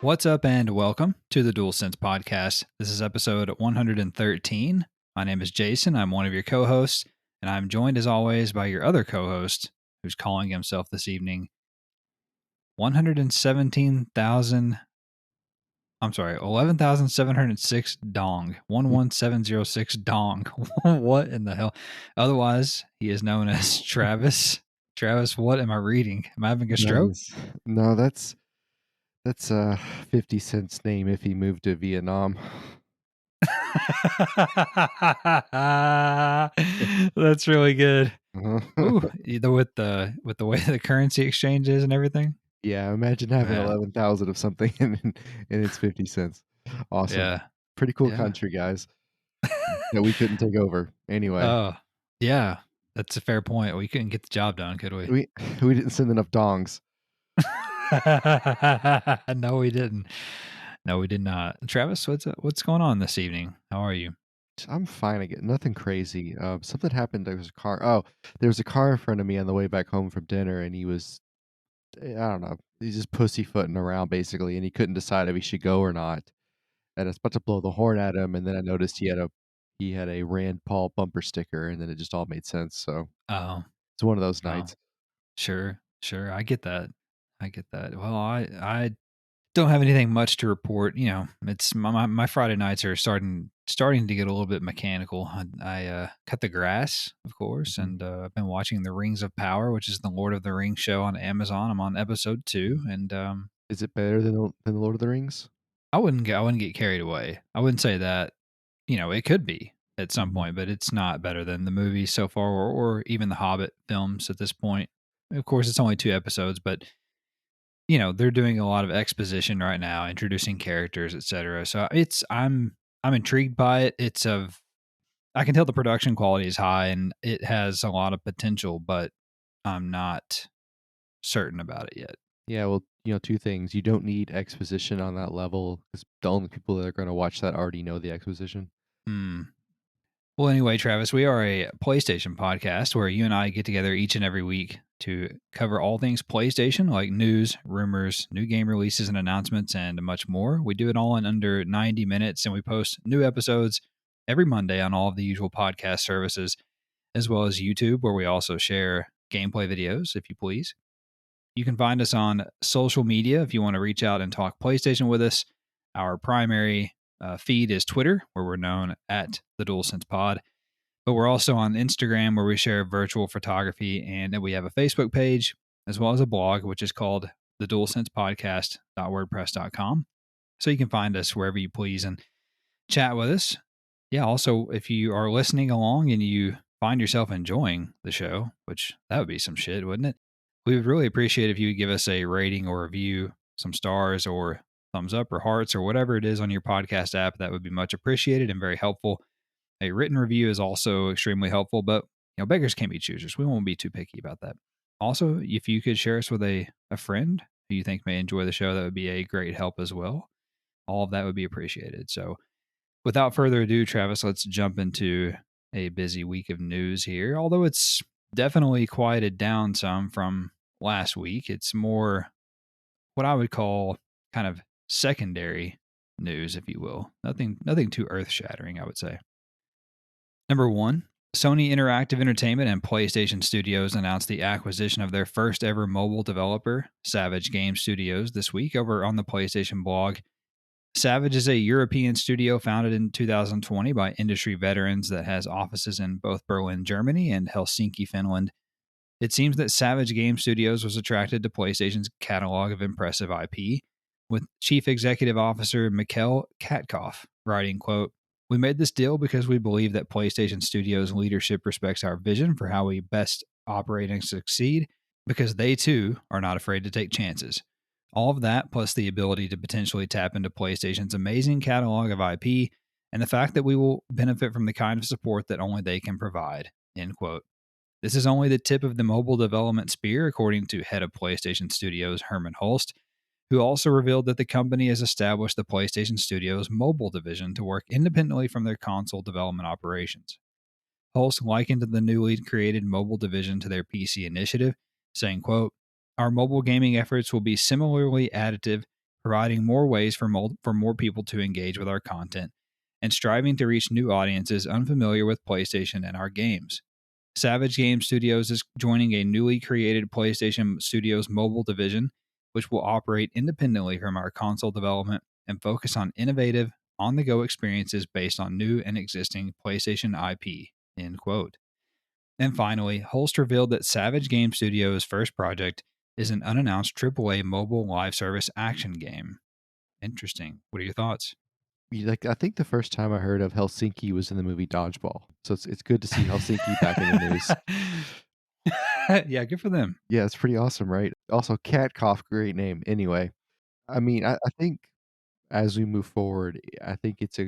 What's up, and welcome to the DualSense podcast. This is episode 113. My name is Jason. I'm one of your co-hosts, and I'm joined as always by your other co-host, who's calling himself this evening 117,000. I'm sorry, 11,706 Dong. 11706 Dong. What in the hell? Otherwise, he is known as Travis. Travis, what am I reading? Am I having a stroke? No, that's 50 Cent's name if he moved to Vietnam. That's really good. Uh-huh. Ooh, either with the way the currency exchange is and everything. Yeah, imagine having Man, 11,000 of something and it's 50 cents. Awesome. yeah, Pretty cool yeah. country, guys, that we couldn't take over. Anyway, Oh, yeah. That's a fair point. We couldn't get the job done, could we? we didn't send enough dongs. No, we didn't. No, we did not. Travis, what's going on this evening? How are you? I'm fine again. Nothing crazy. Something happened. There was a car in front of me on the way back home from dinner, and he was, I don't know, he's just pussyfooting around basically, and he couldn't decide if he should go or not. And I was about to blow the horn at him, and then I noticed he had a Rand Paul bumper sticker, and then it just all made sense. So Oh, it's one of those oh, nights. sure. I get that. I get that. Well, I don't have anything much to report. You know, it's my Friday nights are starting to get a little bit mechanical. I cut the grass, of course, Mhm. and I've been watching The Rings of Power, which is the Lord of the Rings show on Amazon. I'm on episode 2, and Is it better than the Lord of the Rings? I wouldn't get carried away. I wouldn't say that. You know, it could be at some Mhm. point, but it's not better than the movies so far, or even the Hobbit films at this point. Of course, it's only 2 episodes, but you know, they're doing a lot of exposition right now, introducing characters, etc. So I'm intrigued by it. I can tell the production quality is high and it has a lot of potential, but I'm not certain about it yet. Yeah, well, two things. You don't need exposition on that level because the only people that are going to watch that already know the exposition. Hmm. Well, anyway, Travis, we are a PlayStation podcast where you and I get together each and every week to cover all things PlayStation, like news, rumors, new game releases and announcements, and much more. We do it all in under 90 minutes, and we post new episodes every Monday on all of the usual podcast services, as well as YouTube, where we also share gameplay videos, if you please. You can find us on social media if you want to reach out and talk PlayStation with us. Our primary feed is Twitter, where we're known at the DualSense Pod. But we're also on Instagram, where we share virtual photography, and we have a Facebook page as well as a blog, which is called the DualSensePodcast.wordpress.com. So you can find us wherever you please and chat with us. Yeah, also, if you are listening along and you find yourself enjoying the show, which that would be some shit, wouldn't it? We would really appreciate if you would give us a rating or review, some stars or thumbs up or hearts or whatever it is on your podcast app. That would be much appreciated and very helpful. A written review is also extremely helpful, but you know, beggars can't be choosers. We won't be too picky about that. Also, if you could share us with a friend who you think may enjoy the show, that would be a great help as well. All of that would be appreciated. So without further ado, Travis, let's jump into a busy week of news here. Although it's definitely quieted down some from last week, it's more what I would call kind of secondary news, if you will. Nothing too earth shattering, I would say. Number one, Sony Interactive Entertainment and PlayStation Studios announced the acquisition of their first ever mobile developer, Savage Game Studios, this week over on the PlayStation blog. Savage is a European studio founded in 2020 by industry veterans that has offices in both Berlin, Germany and Helsinki, Finland. It seems that Savage Game Studios was attracted to PlayStation's catalog of impressive IP, with Chief Executive Officer Mikhail Katkov writing, quote, "We made this deal because we believe that PlayStation Studios leadership respects our vision for how we best operate and succeed, because they too are not afraid to take chances. All of that, plus the ability to potentially tap into PlayStation's amazing catalog of IP, and the fact that we will benefit from the kind of support that only they can provide." End quote. This is only the tip of the mobile development spear, according to head of PlayStation Studios Herman Holst, who also revealed that the company has established the PlayStation Studios mobile division to work independently from their console development operations. Holst likened the newly created mobile division to their PC initiative, saying, quote, "Our mobile gaming efforts will be similarly additive, providing more ways for more people to engage with our content, and striving to reach new audiences unfamiliar with PlayStation and our games. Savage Game Studios is joining a newly created PlayStation Studios mobile division, which will operate independently from our console development and focus on innovative, on the go experiences based on new and existing PlayStation IP. End quote. And finally, Holst revealed that Savage Game Studios' first project is an unannounced AAA mobile live service action game. Interesting. What are your thoughts? Like, I think the first time I heard of Helsinki was in the movie Dodgeball. So it's good to see Helsinki back in the news. Yeah, good for them. Yeah, it's pretty awesome, right? Also, Cat Cough, great name. Anyway, I mean, I think as we move forward, I think it's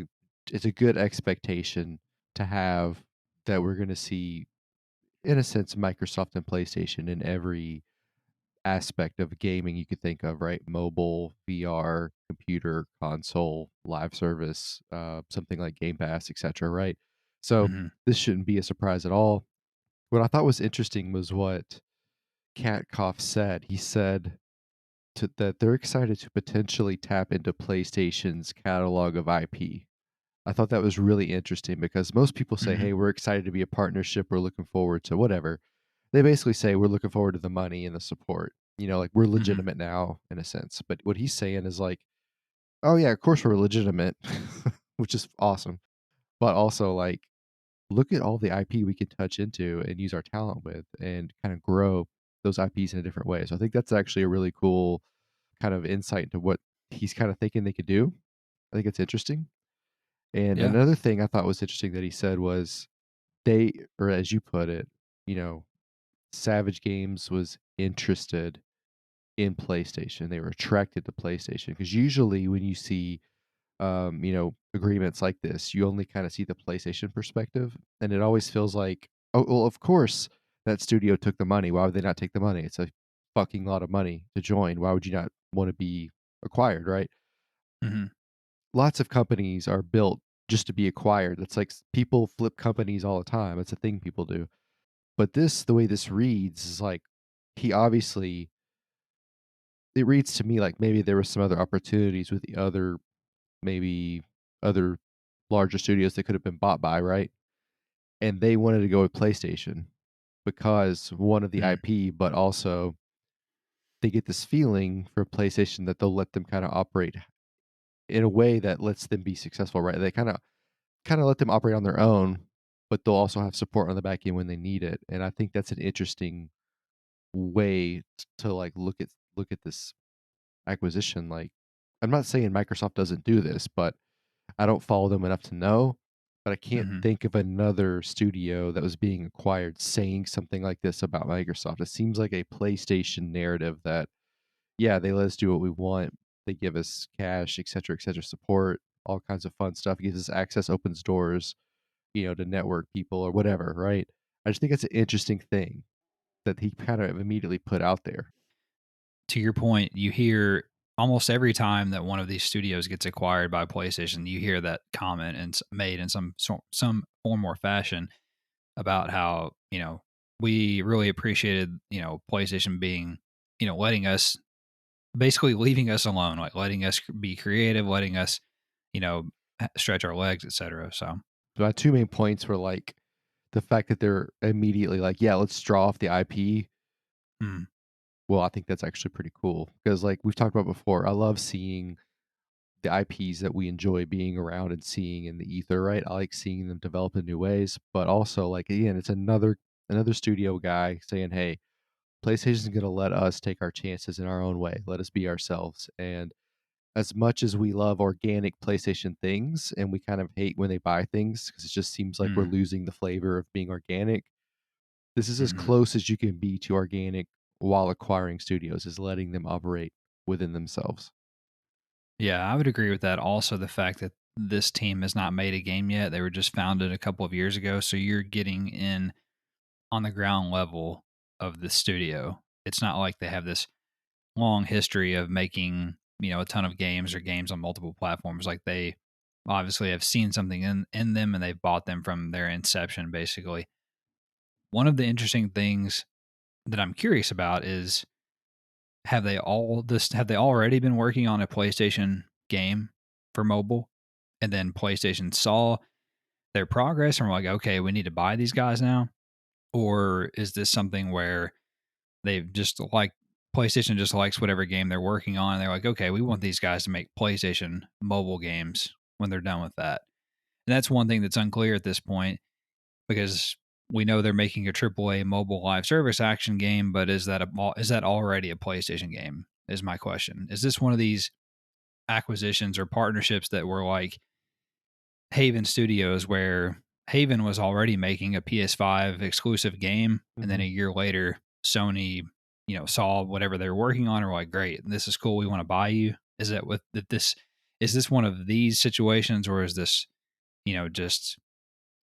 a good expectation to have that we're going to see, in a sense, Microsoft and PlayStation in every aspect of gaming you could think of, right? Mobile, VR, computer, console, live service, something like Game Pass, etc. Right? So Hmm. this shouldn't be a surprise at all. What I thought was interesting was what Katkoff said. He said that they're excited to potentially tap into PlayStation's catalog of IP. I thought that was really interesting because most people say, Hmm. "Hey, we're excited to be a partnership. We're looking forward to whatever." They basically say we're looking forward to the money and the support. Like we're Hmm. legitimate now in a sense. But what he's saying is like, "Oh yeah, of course we're legitimate," which is awesome. But also like, look at all the IP we can touch into and use our talent with, and kind of grow those IPs in a different way. So I think that's actually a really cool kind of insight into what he's kind of thinking they could do. I think it's interesting. And Yeah. another thing I thought was interesting that he said was or as you put it, you know, Savage Games was interested in PlayStation. They were attracted to PlayStation because usually when you see, agreements like this, you only kind of see the PlayStation perspective, and it always feels like, oh, well, of course that studio took the money. Why would they not take the money? It's a fucking lot of money to join. Why would you not want to be acquired, right? Hmm. Lots of companies are built just to be acquired. It's like people flip companies all the time. It's a thing people do. But the way this reads is like he obviously, it reads to me like maybe there was some other opportunities with the maybe other larger studios that could have been bought by, right? And they wanted to go with PlayStation because one of the Hmm. IP, but also they get this feeling for PlayStation that they'll let them kind of operate in a way that lets them be successful, right? They kind of let them operate on their own, but they'll also have support on the back end when they need it. And I think that's an interesting way to like look at this acquisition. Like, I'm not saying Microsoft doesn't do this, but I don't follow them enough to know. But I can't Hmm. think of another studio that was being acquired saying something like this about Microsoft. It seems like a PlayStation narrative that, yeah, they let us do what we want. They give us cash, et cetera, support, all kinds of fun stuff. It gives us access, opens doors, to network people or whatever, right? I just think it's an interesting thing that he kind of immediately put out there. To your point, you hear almost every time that one of these studios gets acquired by PlayStation, you hear that comment and made in some form or fashion about how we really appreciated PlayStation being letting us basically leaving us alone, like letting us be creative, letting us you know stretch our legs, etc. So So my two main points were like the fact that they're immediately like, yeah, let's draw off the IP. mm, Well, I think that's actually pretty cool because, like we've talked about before, I love seeing the IPs that we enjoy being around and seeing in the ether, right? I like seeing them develop in new ways, but also like again, it's another studio guy saying, "Hey, PlayStation's going to let us take our chances in our own way. Let us be ourselves." And as much as we love organic PlayStation things and we kind of hate when they buy things because it just seems like we're mm, losing the flavor of being organic, this is as hmm close as you can be to organic while acquiring studios, is letting them operate within themselves. yeah, I would agree with that. Also, the fact that this team has not made a game yet; they were just founded a couple of years ago, so you're getting in on the ground level of the studio. It's not like they have this long history of making, a ton of games or games on multiple platforms. Like they obviously have seen something in them and they've bought them from their inception basically. One of the interesting things that I'm curious about is have they already been working on a PlayStation game for mobile, and then PlayStation saw their progress and were like, okay, we need to buy these guys now? Or is this something where they've just like PlayStation just likes whatever game they're working on, and they're like, okay, we want these guys to make PlayStation mobile games when they're done with that? And that's one thing that's unclear at this point, because we know they're making a AAA mobile live service action game, but is that already a PlayStation game? Is my question. Is this one of these acquisitions or partnerships that were like Haven Studios, where Haven was already making a PS5 exclusive game, and then Mhm. a year later, Sony, saw whatever they were working on, or like, great, this is cool, we want to buy you? Is that with that this is this one of these situations, or is this, just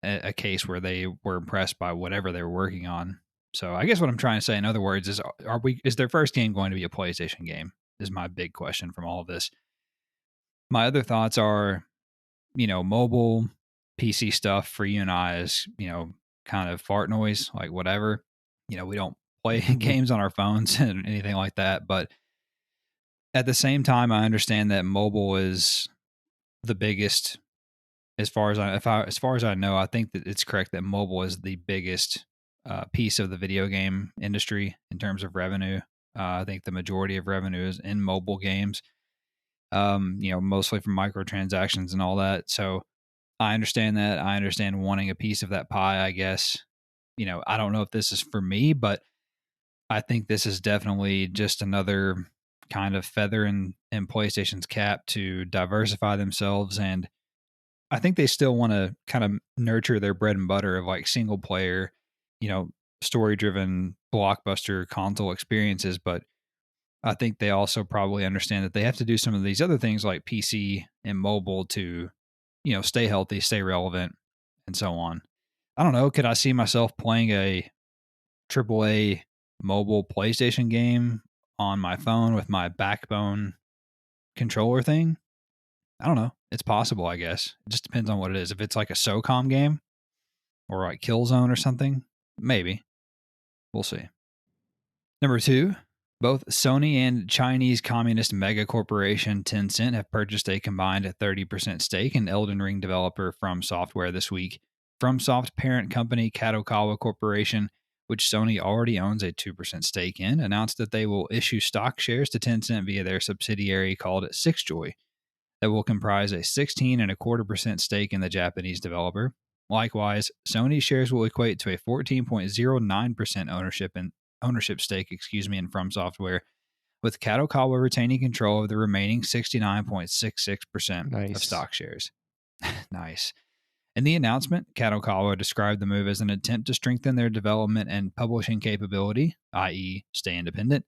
a case where they were impressed by whatever they were working on? So I guess what I'm trying to say, in other words, is their first game going to be a PlayStation game? Is my big question from all of this. My other thoughts are, mobile PC stuff for you and I is, kind of fart noise, like whatever. We don't play games on our phones and anything like that. But at the same time, I understand that mobile is the biggest. As far as I know, I think that it's correct that mobile is the biggest piece of the video game industry in terms of revenue. I think the majority of revenue is in mobile games. Mostly from microtransactions and all that. So I understand that. I understand wanting a piece of that pie, I guess. I don't know if this is for me, but I think this is definitely just another kind of feather in PlayStation's cap to diversify themselves. And I think they still want to kind of nurture their bread and butter of like single player, you know, story driven blockbuster console experiences. But I think they also probably understand that they have to do some of these other things like PC and mobile to, stay healthy, stay relevant, and so on. I don't know. Could I see myself playing a AAA mobile PlayStation game on my phone with my backbone controller thing? I don't know. It's possible, I guess. It just depends on what it is. If it's like a SOCOM game or like Killzone or something, maybe. We'll see. Number two, both Sony and Chinese communist mega corporation Tencent have purchased a combined 30% stake in Elden Ring developer FromSoftware this week. FromSoft parent company Kadokawa Corporation, which Sony already owns a 2% stake in, announced that they will issue stock shares to Tencent via their subsidiary called Sixjoy that will comprise a 16.25% stake in the Japanese developer. Likewise, Sony shares will equate to a 14.09% ownership stake, in FromSoftware, with Kadokawa retaining control of the remaining 69.66% of Nice. stock shares. Nice. In the announcement, Kadokawa described the move as an attempt to strengthen their development and publishing capability, i.e., stay independent,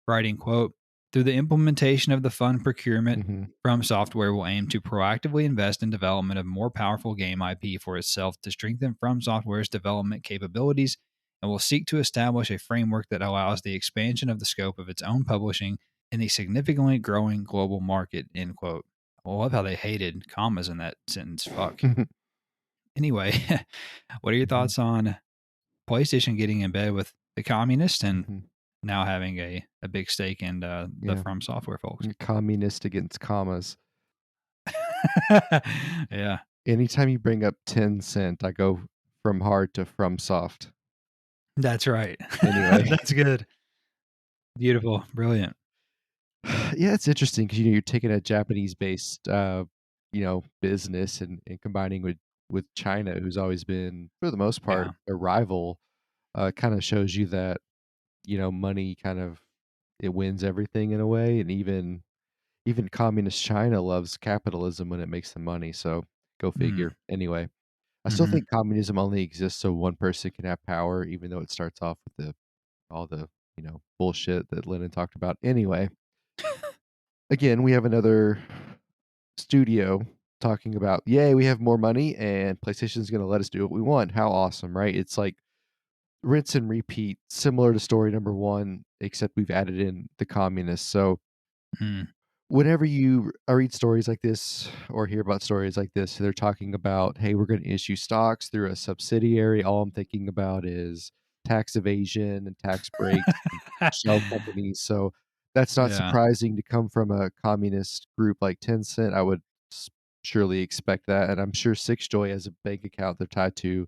writing, quote, through the implementation of the fund procurement, Mhm. FromSoftware will aim to proactively invest in development of more powerful game IP for itself to strengthen FromSoftware's development capabilities, and will seek to establish a framework that allows the expansion of the scope of its own publishing in the significantly growing global market, end quote. I love how they hated commas in that sentence. Fuck. Anyway, what are your Mhm. thoughts on PlayStation getting in bed with the communists and Mhm. now having a big stake in the Yeah. From Software folks? Communist against commas. Yeah, Anytime you bring up 10 cent, I go from hard to from soft. that's right. Anyway. That's good. Beautiful. Brilliant. Yeah, it's interesting because you're taking a Japanese-based, business and combining with China, who's always been, for the most part, Yeah. a rival, kinda shows you that, money kind of it wins everything in a way, and even communist China loves capitalism when it makes them money, so go Mm. figure. Anyway, I still Hmm. think communism only exists so one person can have power, even though it starts off with all the, bullshit that Lenin talked about. Anyway, again, we have another studio talking about, "Yay, we have more money and PlayStation's gonna let us do what we want." How awesome, right? It's like rinse and repeat, similar to story number 1, except we've added in the communists. So, Mm. whenever you read stories like this or hear about stories like this, they're talking about, "Hey, we're gonna issue stocks through a subsidiary." All I'm thinking about is tax evasion and tax breaks and shell companies. So, That's not Yeah. surprising to come from a communist group like Tencent. I would s surely expect that, and I'm sure Sixjoy has a bank account they're tied to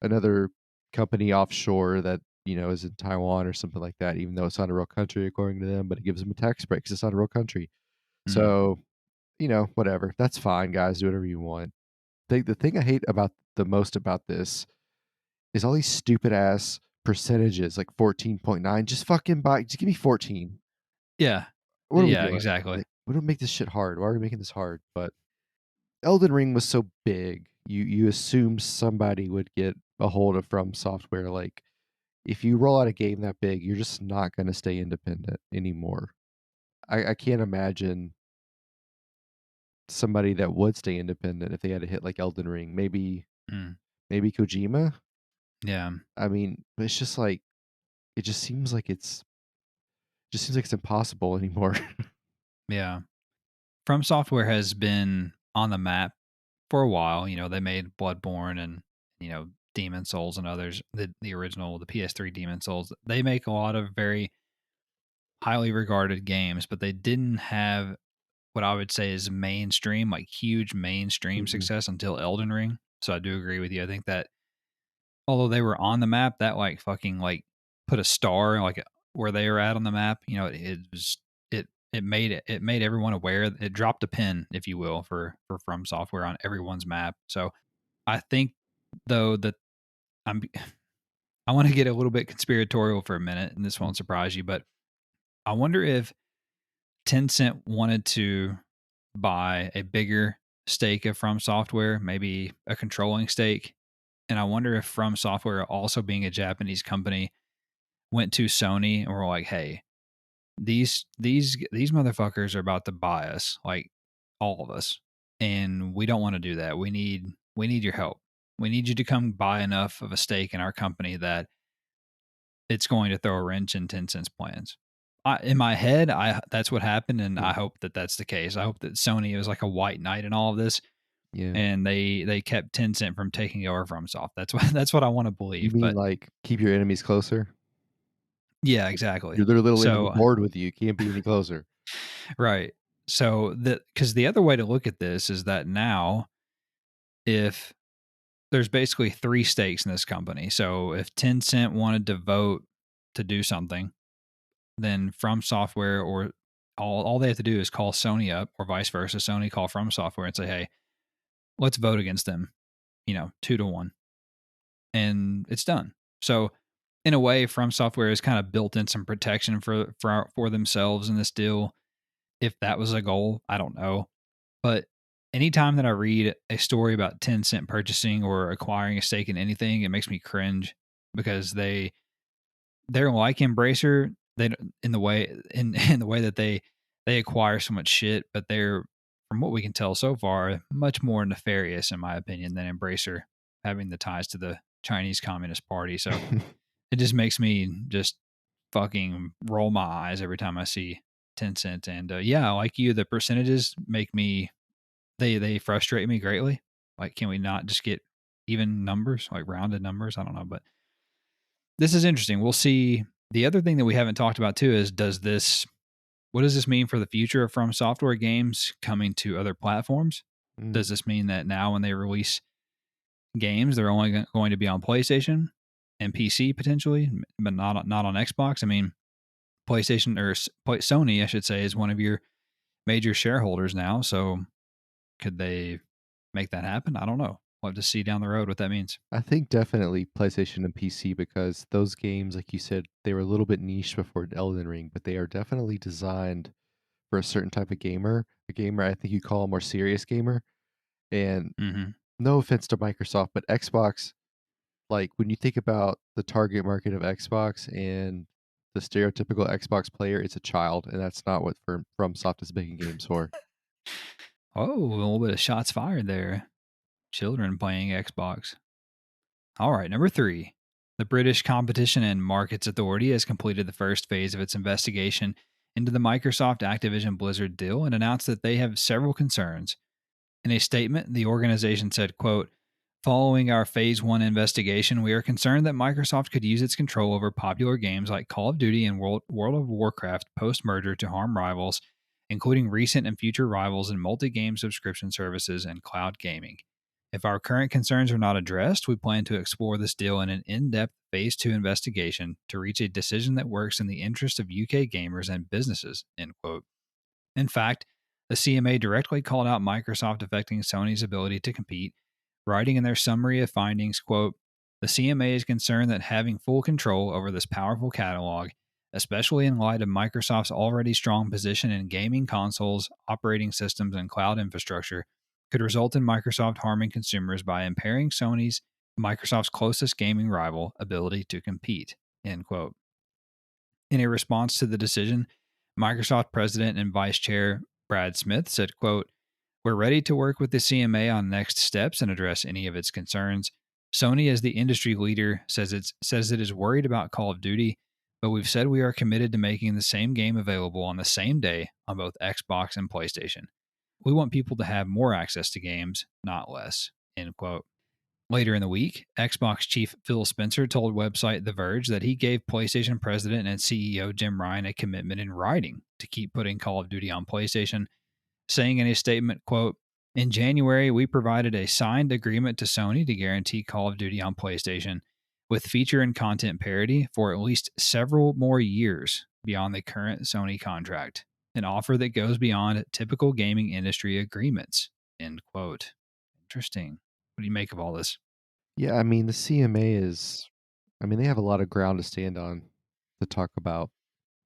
another company offshore that, is in Taiwan or something like that, even though it's not a real country according to them, but it gives them a tax break 'cause it's not a real country. Mm. So, whatever. That's fine, guys. Do whatever you want. The thing I hate about the most about this is all these stupid ass percentages, like 14.9. Just give me 14. Yeah. What are we Yeah, doing? exactly. Like, we don't make this shit hard. Why are we making this hard? But Elden Ring was so big, you assume somebody would get a hold of From Software. Like, if you roll out a game that big, you're just not going to stay independent anymore. I can't imagine somebody that would stay independent if they had a hit like Elden Ring. Mm. Maybe Kojima. Yeah. I mean, but it's just like it just seems like it's impossible anymore. Yeah. From Software has been on the map for a while. They made Bloodborne and, Demon Souls and others, the original, the PS3 Demon Souls. They make a lot of very highly regarded games, but they didn't have what I would say is mainstream, like huge mainstream Mhm. success until Elden Ring. So I do agree with you. I think that although they were on the map, that like fucking like put a star like where they were at on the map. It made everyone aware. It dropped a pin, if you will, for From Software on everyone's map. So I think though that I'm I want to get a little bit conspiratorial for a minute, and this Mm. won't surprise you, but I wonder if Tencent wanted to buy a bigger stake of From Software, maybe a controlling stake. And I wonder if From Software, also being a Japanese company, went to Sony and were like, "Hey, these motherfuckers are about to buy us, like all of us, and we don't want to do that. We need your help. We need you to come buy enough of a stake in our company that it's going to throw a wrench in Tencent's plans." In my head, I that's what happened, and I Mm. hope that that's the case. I hope that Sony was like a white knight in all of this, Yeah. and they kept Tencent from taking over from Soft. That's what that's what I want to You believe. mean, But like, keep your enemies closer? yeah, exactly. They're literally on the So board with you, can't be any closer. right. So because the other way to look at this is that now if there's basically three stakes in this company. So if Tencent wanted to vote to do something, then From Software or all they have to do is call Sony up or vice versa. Sony call From Software and say, "Hey, let's vote against them." 2-1, and it's done. So in a way, From Software has kind of built in some protection for themselves in this deal. If that was a goal, I don't know. But anytime that I read a story about Tencent purchasing or acquiring a stake in anything, it makes me cringe because they're like Embracer. They in the way in the way that they acquire so much shit, but they're, from what we can tell so far, much more nefarious in my opinion than Embracer, having the ties to the Chinese Communist Party. So it just makes me just fucking roll my eyes every time I see Tencent. And yeah, like you, the percentages make me they frustrate me greatly. Like, can we not just get even numbers, like rounded numbers? I don't know, but this is interesting. We'll see. The other thing that we haven't talked about too is what does this mean for the future of From Software games coming to other platforms? Mm. Does this mean that now when they release games, they're only going to be on PlayStation and PC potentially, but not on Xbox? I mean, PlayStation or Sony, I should say, is one of your major shareholders now. So could they make that happen? I don't know. We'll have to see down the road what that means. I think definitely PlayStation and PC because those games, like you said, they were a little bit niche before Elden Ring, but they are definitely designed for a certain type of gamer. A gamer I think you call a more serious gamer. And Hmm. no offense to Microsoft, but Xbox, like when you think about the target market of Xbox and the stereotypical Xbox player, it's a child, and that's not what FromSoft is making games for. Oh, a little bit of shots fired there. Children playing Xbox. All right, number 3. The British Competition and Markets Authority has completed the first phase of its investigation into the Microsoft Activision Blizzard deal and announced that they have several concerns. In a statement, the organization said, quote, Following our Phase 1 investigation, we are concerned that Microsoft could use its control over popular games like Call of Duty and World of Warcraft post merger to harm rivals, including recent and future rivals in multi game subscription services and cloud gaming. If our current concerns are not addressed, we plan to explore this deal in an in depth Phase 2 investigation to reach a decision that works in the interest of UK gamers and businesses. End quote. In fact, the CMA directly called out Microsoft affecting Sony's ability to compete, writing in their summary of findings, quote, "The CMA is concerned that having full control over this powerful catalog, especially in light of Microsoft's already strong position in gaming consoles, operating systems, and cloud infrastructure, could result in Microsoft harming consumers by impairing Microsoft's closest gaming rival, ability to compete." End quote. In a response to the decision, Microsoft President and Vice Chair Brad Smith said, quote, "We're ready to work with the CMA on next steps and address any of its concerns. Sony, as the industry leader, says it is worried about Call of Duty, but we've said we are committed to making the same game available on the same day on both Xbox and PlayStation. We want people to have more access to games, not less." End quote. Later in the week, Xbox chief Phil Spencer told website The Verge that he gave PlayStation president and CEO Jim Ryan a commitment in writing to keep putting Call of Duty on PlayStation, saying in a statement, quote, "In January, we provided a signed agreement to Sony to guarantee Call of Duty on PlayStation with feature and content parity for at least several more years beyond the current Sony contract, an offer that goes beyond typical gaming industry agreements." End quote. Interesting. What do you make of all this? Yeah, I mean, the CMA is, I mean, they have a lot of ground to stand on to talk about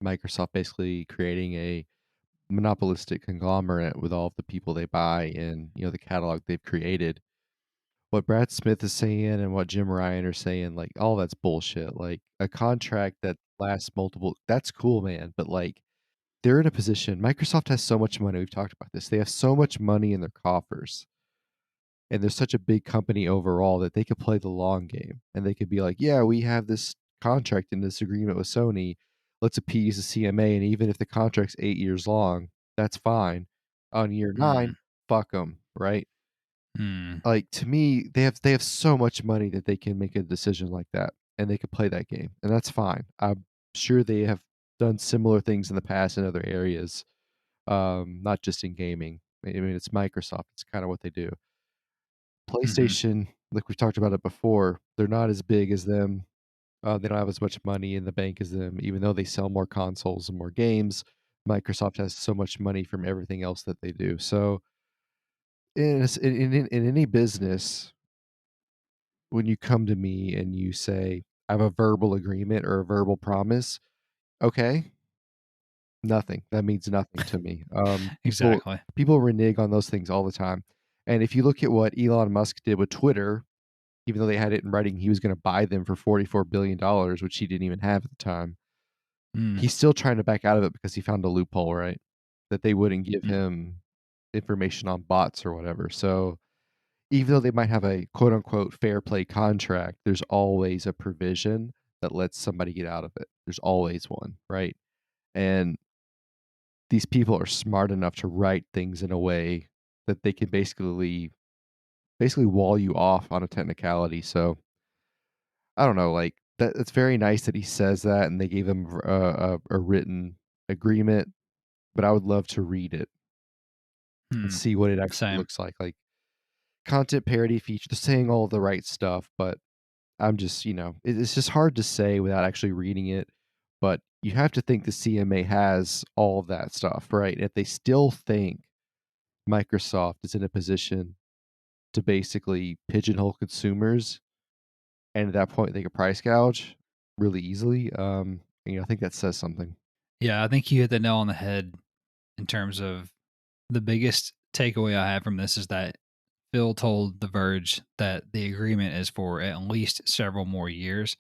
Microsoft basically creating a monopolistic conglomerate with all of the people they buy and, the catalog they've created. What Brad Smith is saying and what Jim Ryan are saying, like, all that's bullshit. Like, a contract that lasts multiple, that's cool, man. But, like, they're in a position, Microsoft has so much money. We've talked about this. They have so much money in their coffers. And they're such a big company overall that they could play the long game. And they could be like, yeah, we have this contract and this agreement with Sony. Let's appease the CMA. And even if the contract's 8 years long, that's fine. On year Hmm. 9, fuck them, right? Hmm. Like, to me, they have so much money that they can make a decision like that, and they could play that game, and that's fine. I'm sure they have done similar things in the past in other areas, not just in gaming. I mean, it's Microsoft. It's kind of what they do. Hmm. PlayStation, like we've talked about it before, they're not as big as them. They don't have as much money in the bank as them, even though they sell more consoles and more games. Microsoft has so much money from everything else that they do. So, in any business, when you come to me and you say, "I have a verbal agreement or a verbal promise," okay, nothing. That means nothing to me. People Exactly. people renege on those things all the time. And if you look at what Elon Musk did with Twitter, even though they had it in writing he was gonna buy them for $44 billion, which he didn't even have at the time, Mm. he's still trying to back out of it because he found a loophole, right? That they wouldn't give Mm. him information on bots or whatever. So even though they might have a quote unquote fair play contract, there's always a provision that lets somebody get out of it. There's always one, right? And these people are smart enough to write things in a way that they can basically wall you off on a technicality. So I don't know, like that. It's very nice that he says that, and they gave him a written agreement. But I would love to read it and Hmm. see what it actually Same. looks like. Like content parity feature, they're saying all the right stuff, but I'm just, it's just hard to say without actually reading it. But you have to think the CMA has all of that stuff, right? If they still think Microsoft is in a position to basically pigeonhole consumers, and at that point they could price gouge really easily, I think that says something. Yeah, I think you hit the nail on the head in terms of the biggest takeaway I have from this is that Phil told The Verge that the agreement is for at least several more years.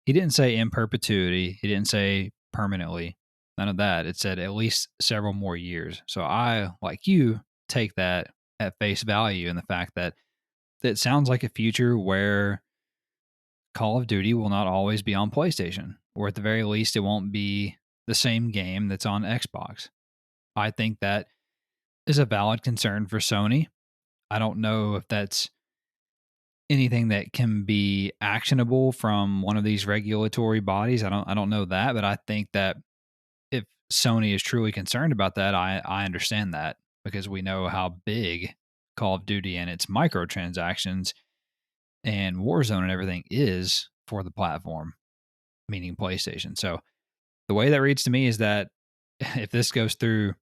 He didn't say in perpetuity, he didn't say permanently, none of that. It said at least several more years. So I, like you, take that at face value in the fact that it sounds like a future where Call of Duty will not always be on PlayStation, or at the very least, it won't be the same game that's on Xbox. I think that is a valid concern for Sony. I don't know if that's anything that can be actionable from one of these regulatory bodies. I don't know that, but I think that if Sony is truly concerned about that, I understand that, because we know how big Call of Duty and its microtransactions and Warzone and everything is for the platform, meaning PlayStation. So the way that reads to me is that if this goes through,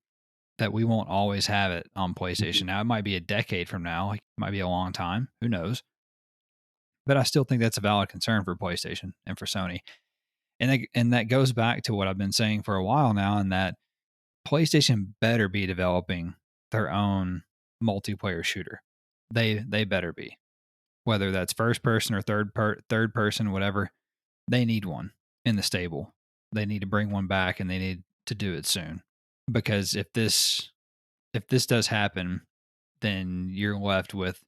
that we won't always have it on PlayStation. Mhm. Now, it might be a decade from now, it might be a long time, who knows? But I still think that's a valid concern for PlayStation and for Sony. And that goes back to what I've been saying for a while now, and that PlayStation better be developing their own multiplayer shooter. They better be. Whether that's first person or third person, whatever, they need one in the stable. They need to bring one back, and they need to do it soon. Because if this does happen, then you're left with,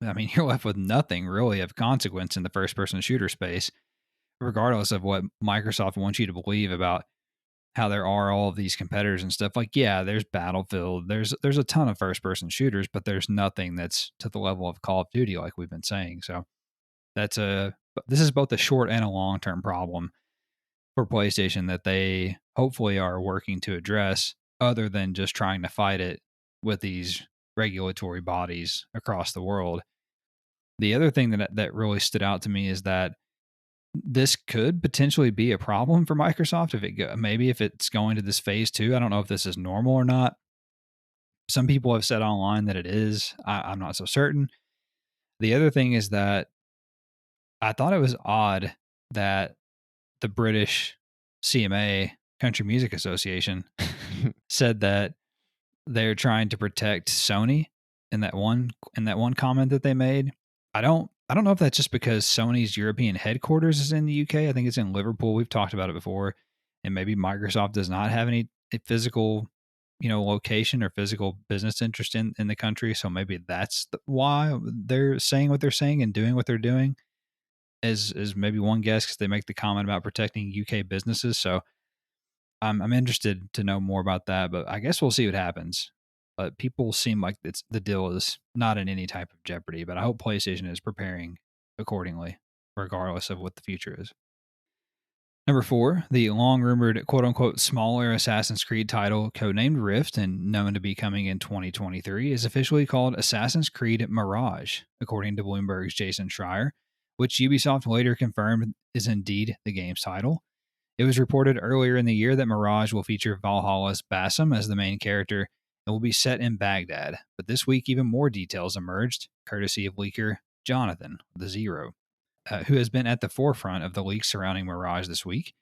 I mean, you're left with nothing really of consequence in the first person shooter space, regardless of what Microsoft wants you to believe about how there are all of these competitors and stuff. Like, yeah, there's Battlefield, there's a ton of first person shooters, but there's nothing that's to the level of Call of Duty, like we've been saying. So this is both a short and a long term problem for PlayStation that they hopefully are working to address, other than just trying to fight it with these regulatory bodies across the world. The other thing that really stood out to me is that this could potentially be a problem for Microsoft maybe if it's going to this phase two. I don't know if this is normal or not. Some people have said online that it is. I'm not so certain. The other thing is that I thought it was odd that the British CMA, Country Music Association, said that they're trying to protect Sony in that one comment that they made. I don't know if that's just because Sony's European headquarters is in the UK. I think it's in Liverpool. We've talked about it before, and maybe Microsoft does not have any physical, location or physical business interest in the country. So maybe that's why they're saying what they're saying and doing what they're doing. Is maybe one guess, because they make the comment about protecting UK businesses. So I'm interested to know more about that, but I guess we'll see what happens. But people seem like the deal is not in any type of jeopardy. But I hope PlayStation is preparing accordingly, regardless of what the future is. Number 4, the long rumored quote unquote smaller Assassin's Creed title, codenamed Rift and known to be coming in 2023, is officially called Assassin's Creed Mirage, according to Bloomberg's Jason Schreier, which Ubisoft later confirmed is indeed the game's title. It was reported earlier in the year that Mirage will feature Valhalla's Basim as the main character and will be set in Baghdad. But this week, even more details emerged, courtesy of leaker Jonathan, the Zero, who has been at the forefront of the leaks surrounding Mirage this week.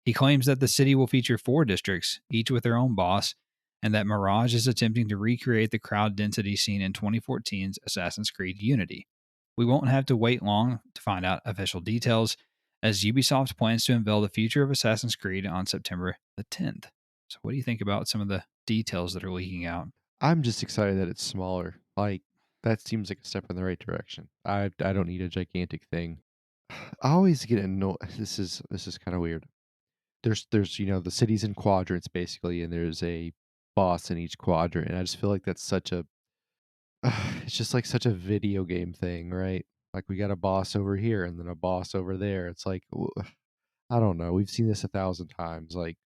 He claims that the city will feature 4 districts, each with their own boss, and that Mirage is attempting to recreate the crowd density seen in 2014's Assassin's Creed Unity. We won't have to wait long to find out official details, as Ubisoft plans to unveil the future of Assassin's Creed on September the 10th. So, what do you think about some of the details that are leaking out? I'm just excited that it's smaller. Like, that seems like a step in the right direction. I don't need a gigantic thing. I always get annoyed. This is kind of weird. There's the cities in quadrants basically, and there's a boss in each quadrant, and I just feel like that's such a it's just like such a video game thing, right? Like we got a boss over here and then a boss over there. It's like I don't know. We've seen this 1,000 times. Like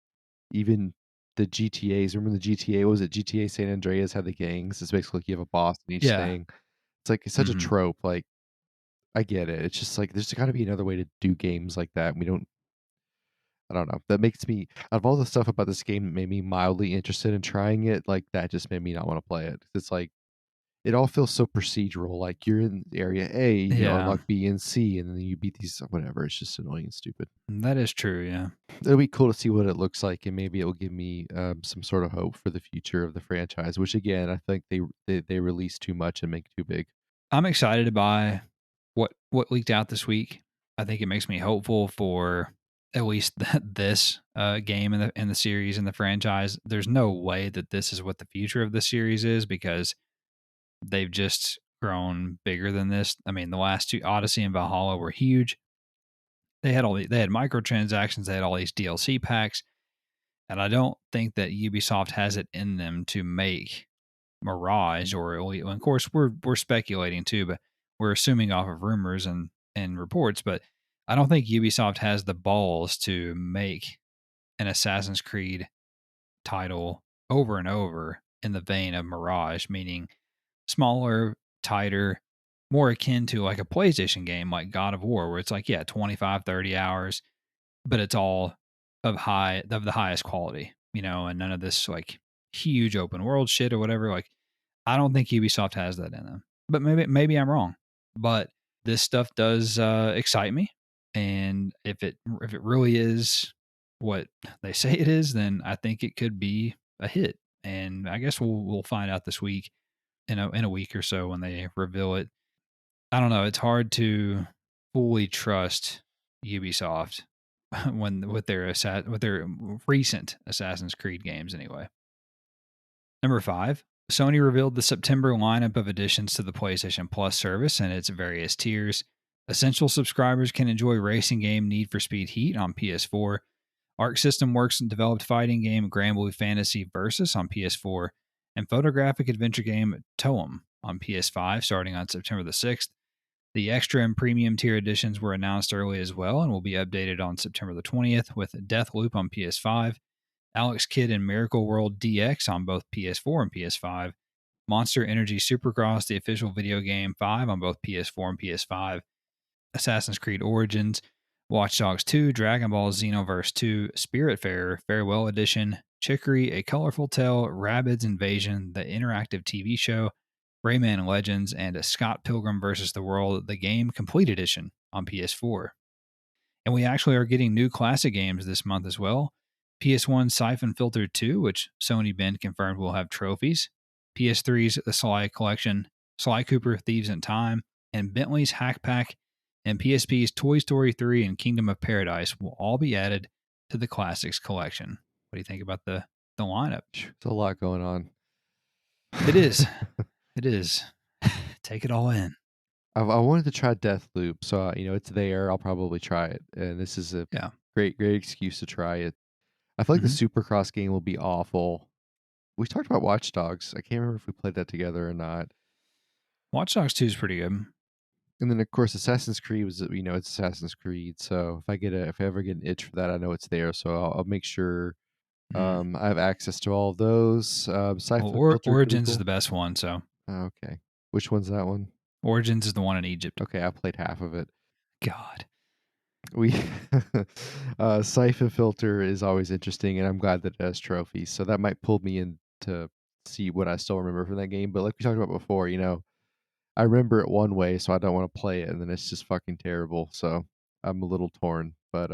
even the GTA's. Remember the GTA? What was it GTA San Andreas had the gangs? It's basically like you have a boss in each Yeah. thing. It's like it's such a Hmm. trope. Like I get it. It's just like there's got to be another way to do games like that. We don't. I don't know. That makes me out of all the stuff about this game that made me mildly interested in trying it. Like that just made me not want to play it. It's like it all feels so procedural. Like you're in area A, you Yeah, unlock B and C, and then you beat these whatever. It's just annoying and stupid. that is true. Yeah. It'll be cool to see what it looks like, and maybe it will give me some sort of hope for the future of the franchise. Which again, I think they release too much and make too big. I'm excited by what leaked out this week. I think it makes me hopeful for at least this game in the series and the franchise. There's no way that this is what the future of the series is, because they've just grown bigger than this. I mean, the last 2, Odyssey and Valhalla, were huge. They had microtransactions, they had all these DLC packs, and I don't think that Ubisoft has it in them to make Mirage, or, of course we're speculating too, but we're assuming off of rumors and reports, but I don't think Ubisoft has the balls to make an Assassin's Creed title over and over in the vein of Mirage, meaning smaller, tighter, more akin to like a PlayStation game like God of War, where it's like, yeah, 25, 30 hours, but it's all of the highest quality, and none of this like huge open world shit or whatever. Like, I don't think Ubisoft has that in them. But maybe I'm wrong. But this stuff does excite me. And if it really is what they say it is, then I think it could be a hit. And I guess we'll find out this week in a week or so when they reveal it. I don't know. It's hard to fully trust Ubisoft when with their recent Assassin's Creed games anyway. Number 5, Sony revealed the September lineup of additions to the PlayStation Plus service and its various tiers. Essential subscribers can enjoy racing game Need for Speed Heat on PS4, Arc System Works developed fighting game Granblue Fantasy Versus on PS4, and photographic adventure game Toem on PS5 starting on September the 6th. The extra and premium tier editions were announced early as well and will be updated on September the 20th with Deathloop on PS5, Alex Kidd and Miracle World DX on both PS4 and PS5, Monster Energy Supercross, the official video game 5 on both PS4 and PS5, Assassin's Creed Origins, Watch Dogs 2, Dragon Ball Xenoverse 2, Spiritfarer Farewell Edition, Chicory, A Colorful Tale, Rabbids Invasion, the interactive TV show, Rayman Legends, and Scott Pilgrim vs. the World, the game Complete Edition on PS4. And we actually are getting new classic games this month as well. PS1 Siphon Filter 2, which Sony Bend confirmed will have trophies. PS3's The Sly Collection, Sly Cooper Thieves in Time, and Bentley's Hack Pack, and PSP's Toy Story 3 and Kingdom of Paradise will all be added to the Classics collection. What do you think about the lineup? There's a lot going on. It is. It is. Take it all in. I wanted to try Deathloop, so it's there. I'll probably try it, and this is a Yeah. great excuse to try it. I feel like the Supercross game will be awful. We talked about Watch Dogs. I can't remember if we played that together or not. Watch Dogs 2 is pretty good. And then of course Assassin's Creed was it's Assassin's Creed. So if I ever get an itch for that, I know it's there. So I'll make sure I have access to all of those. Siphon Filter Origins cool. is the best one. So okay, which one's that one? Origins is the one in Egypt. Okay, I played half of it. God. We Siphon Filter is always interesting, and I'm glad that it has trophies. So that might pull me in to see what I still remember from that game. But like we talked about before, I remember it one way, so I don't want to play it, and then it's just fucking terrible. So I'm a little torn. But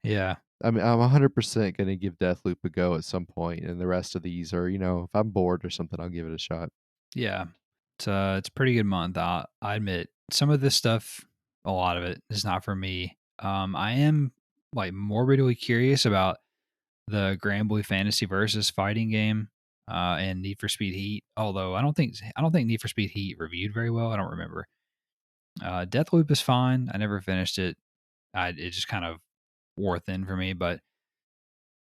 Yeah. I mean, I'm 100% gonna give Deathloop a go at some point, and the rest of these are, if I'm bored or something, I'll give it a shot. Yeah. It's a pretty good month. I admit some of this stuff, a lot of it is not for me. I am like morbidly curious about the Granblue Fantasy Versus fighting game and Need for Speed Heat. Although I don't think Need for Speed Heat reviewed very well. I don't remember. Deathloop is fine. I never finished it. It just kind of wore thin for me. But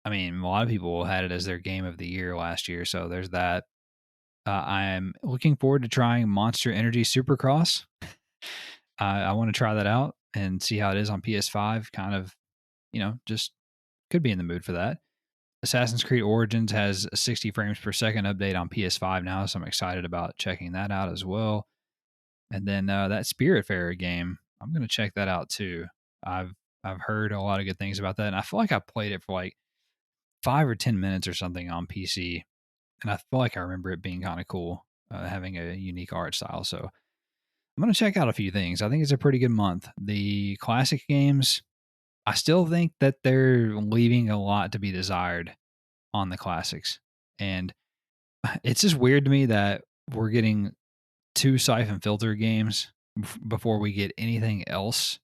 I mean, a lot of people had it as their game of the year last year, so there's that. I am looking forward to trying Monster Energy Supercross. I want to try that out and see how it is on PS5. Kind of, just could be in the mood for that. Assassin's Creed Origins has a 60 frames per second update on PS5 now, so I'm excited about checking that out as well. And then that Spiritfarer game, I'm going to check that out too. I've heard a lot of good things about that, and I feel like I played it for like 5 or 10 minutes or something on PC, and I feel like I remember it being kind of cool, having a unique art style. So I'm going to check out a few things. I think it's a pretty good month. The classic games, I still think that they're leaving a lot to be desired on the classics. And it's just weird to me that we're getting 2 Siphon Filter games before we get anything else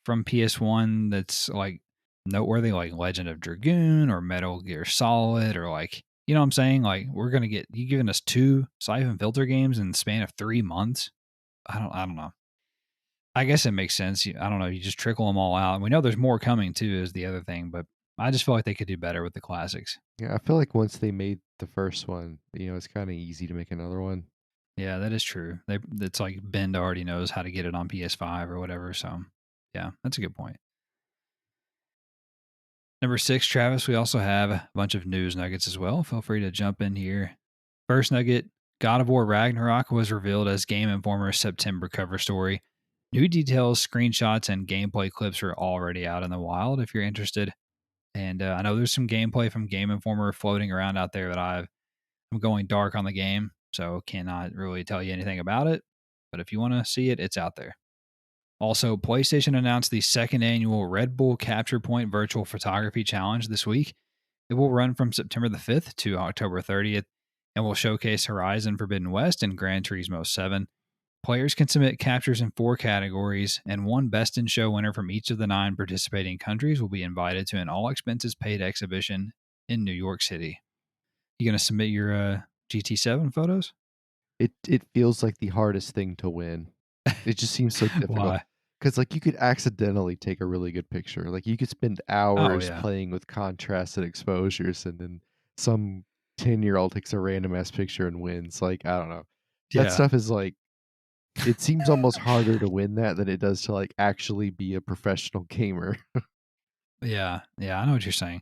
from PS1 that's like noteworthy, like Legend of Dragoon or Metal Gear Solid, or like, you know what I'm saying? Like, we're going to get you giving us 2 Siphon Filter games in the span of 3 months. I don't know. I guess it makes sense. I don't know. You just trickle them all out. And we know there's more coming too, is the other thing, but I just feel like they could do better with the classics. Yeah, I feel like once they made the first one, it's kind of easy to make another one. Yeah, that is true. It's like Bend already knows how to get it on PS5 or whatever. So, yeah, that's a good point. Number 6, Travis, we also have a bunch of news nuggets as well. Feel free to jump in here. First nugget, God of War Ragnarok was revealed as Game Informer's September cover story. New details, screenshots, and gameplay clips are already out in the wild if you're interested. And I know there's some gameplay from Game Informer floating around out there that I'm going dark on the game, so cannot really tell you anything about it. But if you want to see it, it's out there. Also, PlayStation announced the second annual Red Bull Capture Point Virtual Photography Challenge this week. It will run from September the 5th to October 30th and will showcase Horizon Forbidden West and Gran Turismo 7. Players can submit captures in 4 categories, and one Best in Show winner from each of the 9 participating countries will be invited to an all expenses paid exhibition in New York City. You going to submit your GT7 photos? It feels like the hardest thing to win. It just seems so difficult. Why? Because like, you could accidentally take a really good picture. Like, you could spend Oh, hours yeah. playing with contrast and exposures, and then some 10-year-old takes a random ass picture and wins. Like, I don't know. That Yeah. stuff is like, it seems almost harder to win that than it does to, like, actually be a professional gamer. Yeah. Yeah. I know what you're saying.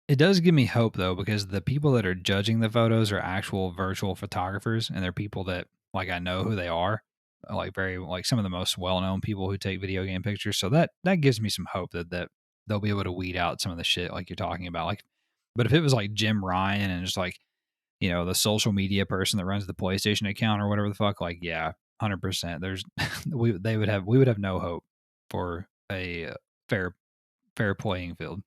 It does give me hope though, because the people that are judging the photos are actual virtual photographers, and they're people that like I know who they are, like very like some of the most well known people who take video game pictures. So that gives me some hope that they'll be able to weed out some of the shit like you're talking about. Like, but if it was like Jim Ryan and just like the social media person that runs the PlayStation account or whatever the fuck, like yeah, 100%. There's we would have no hope for a fair playing field.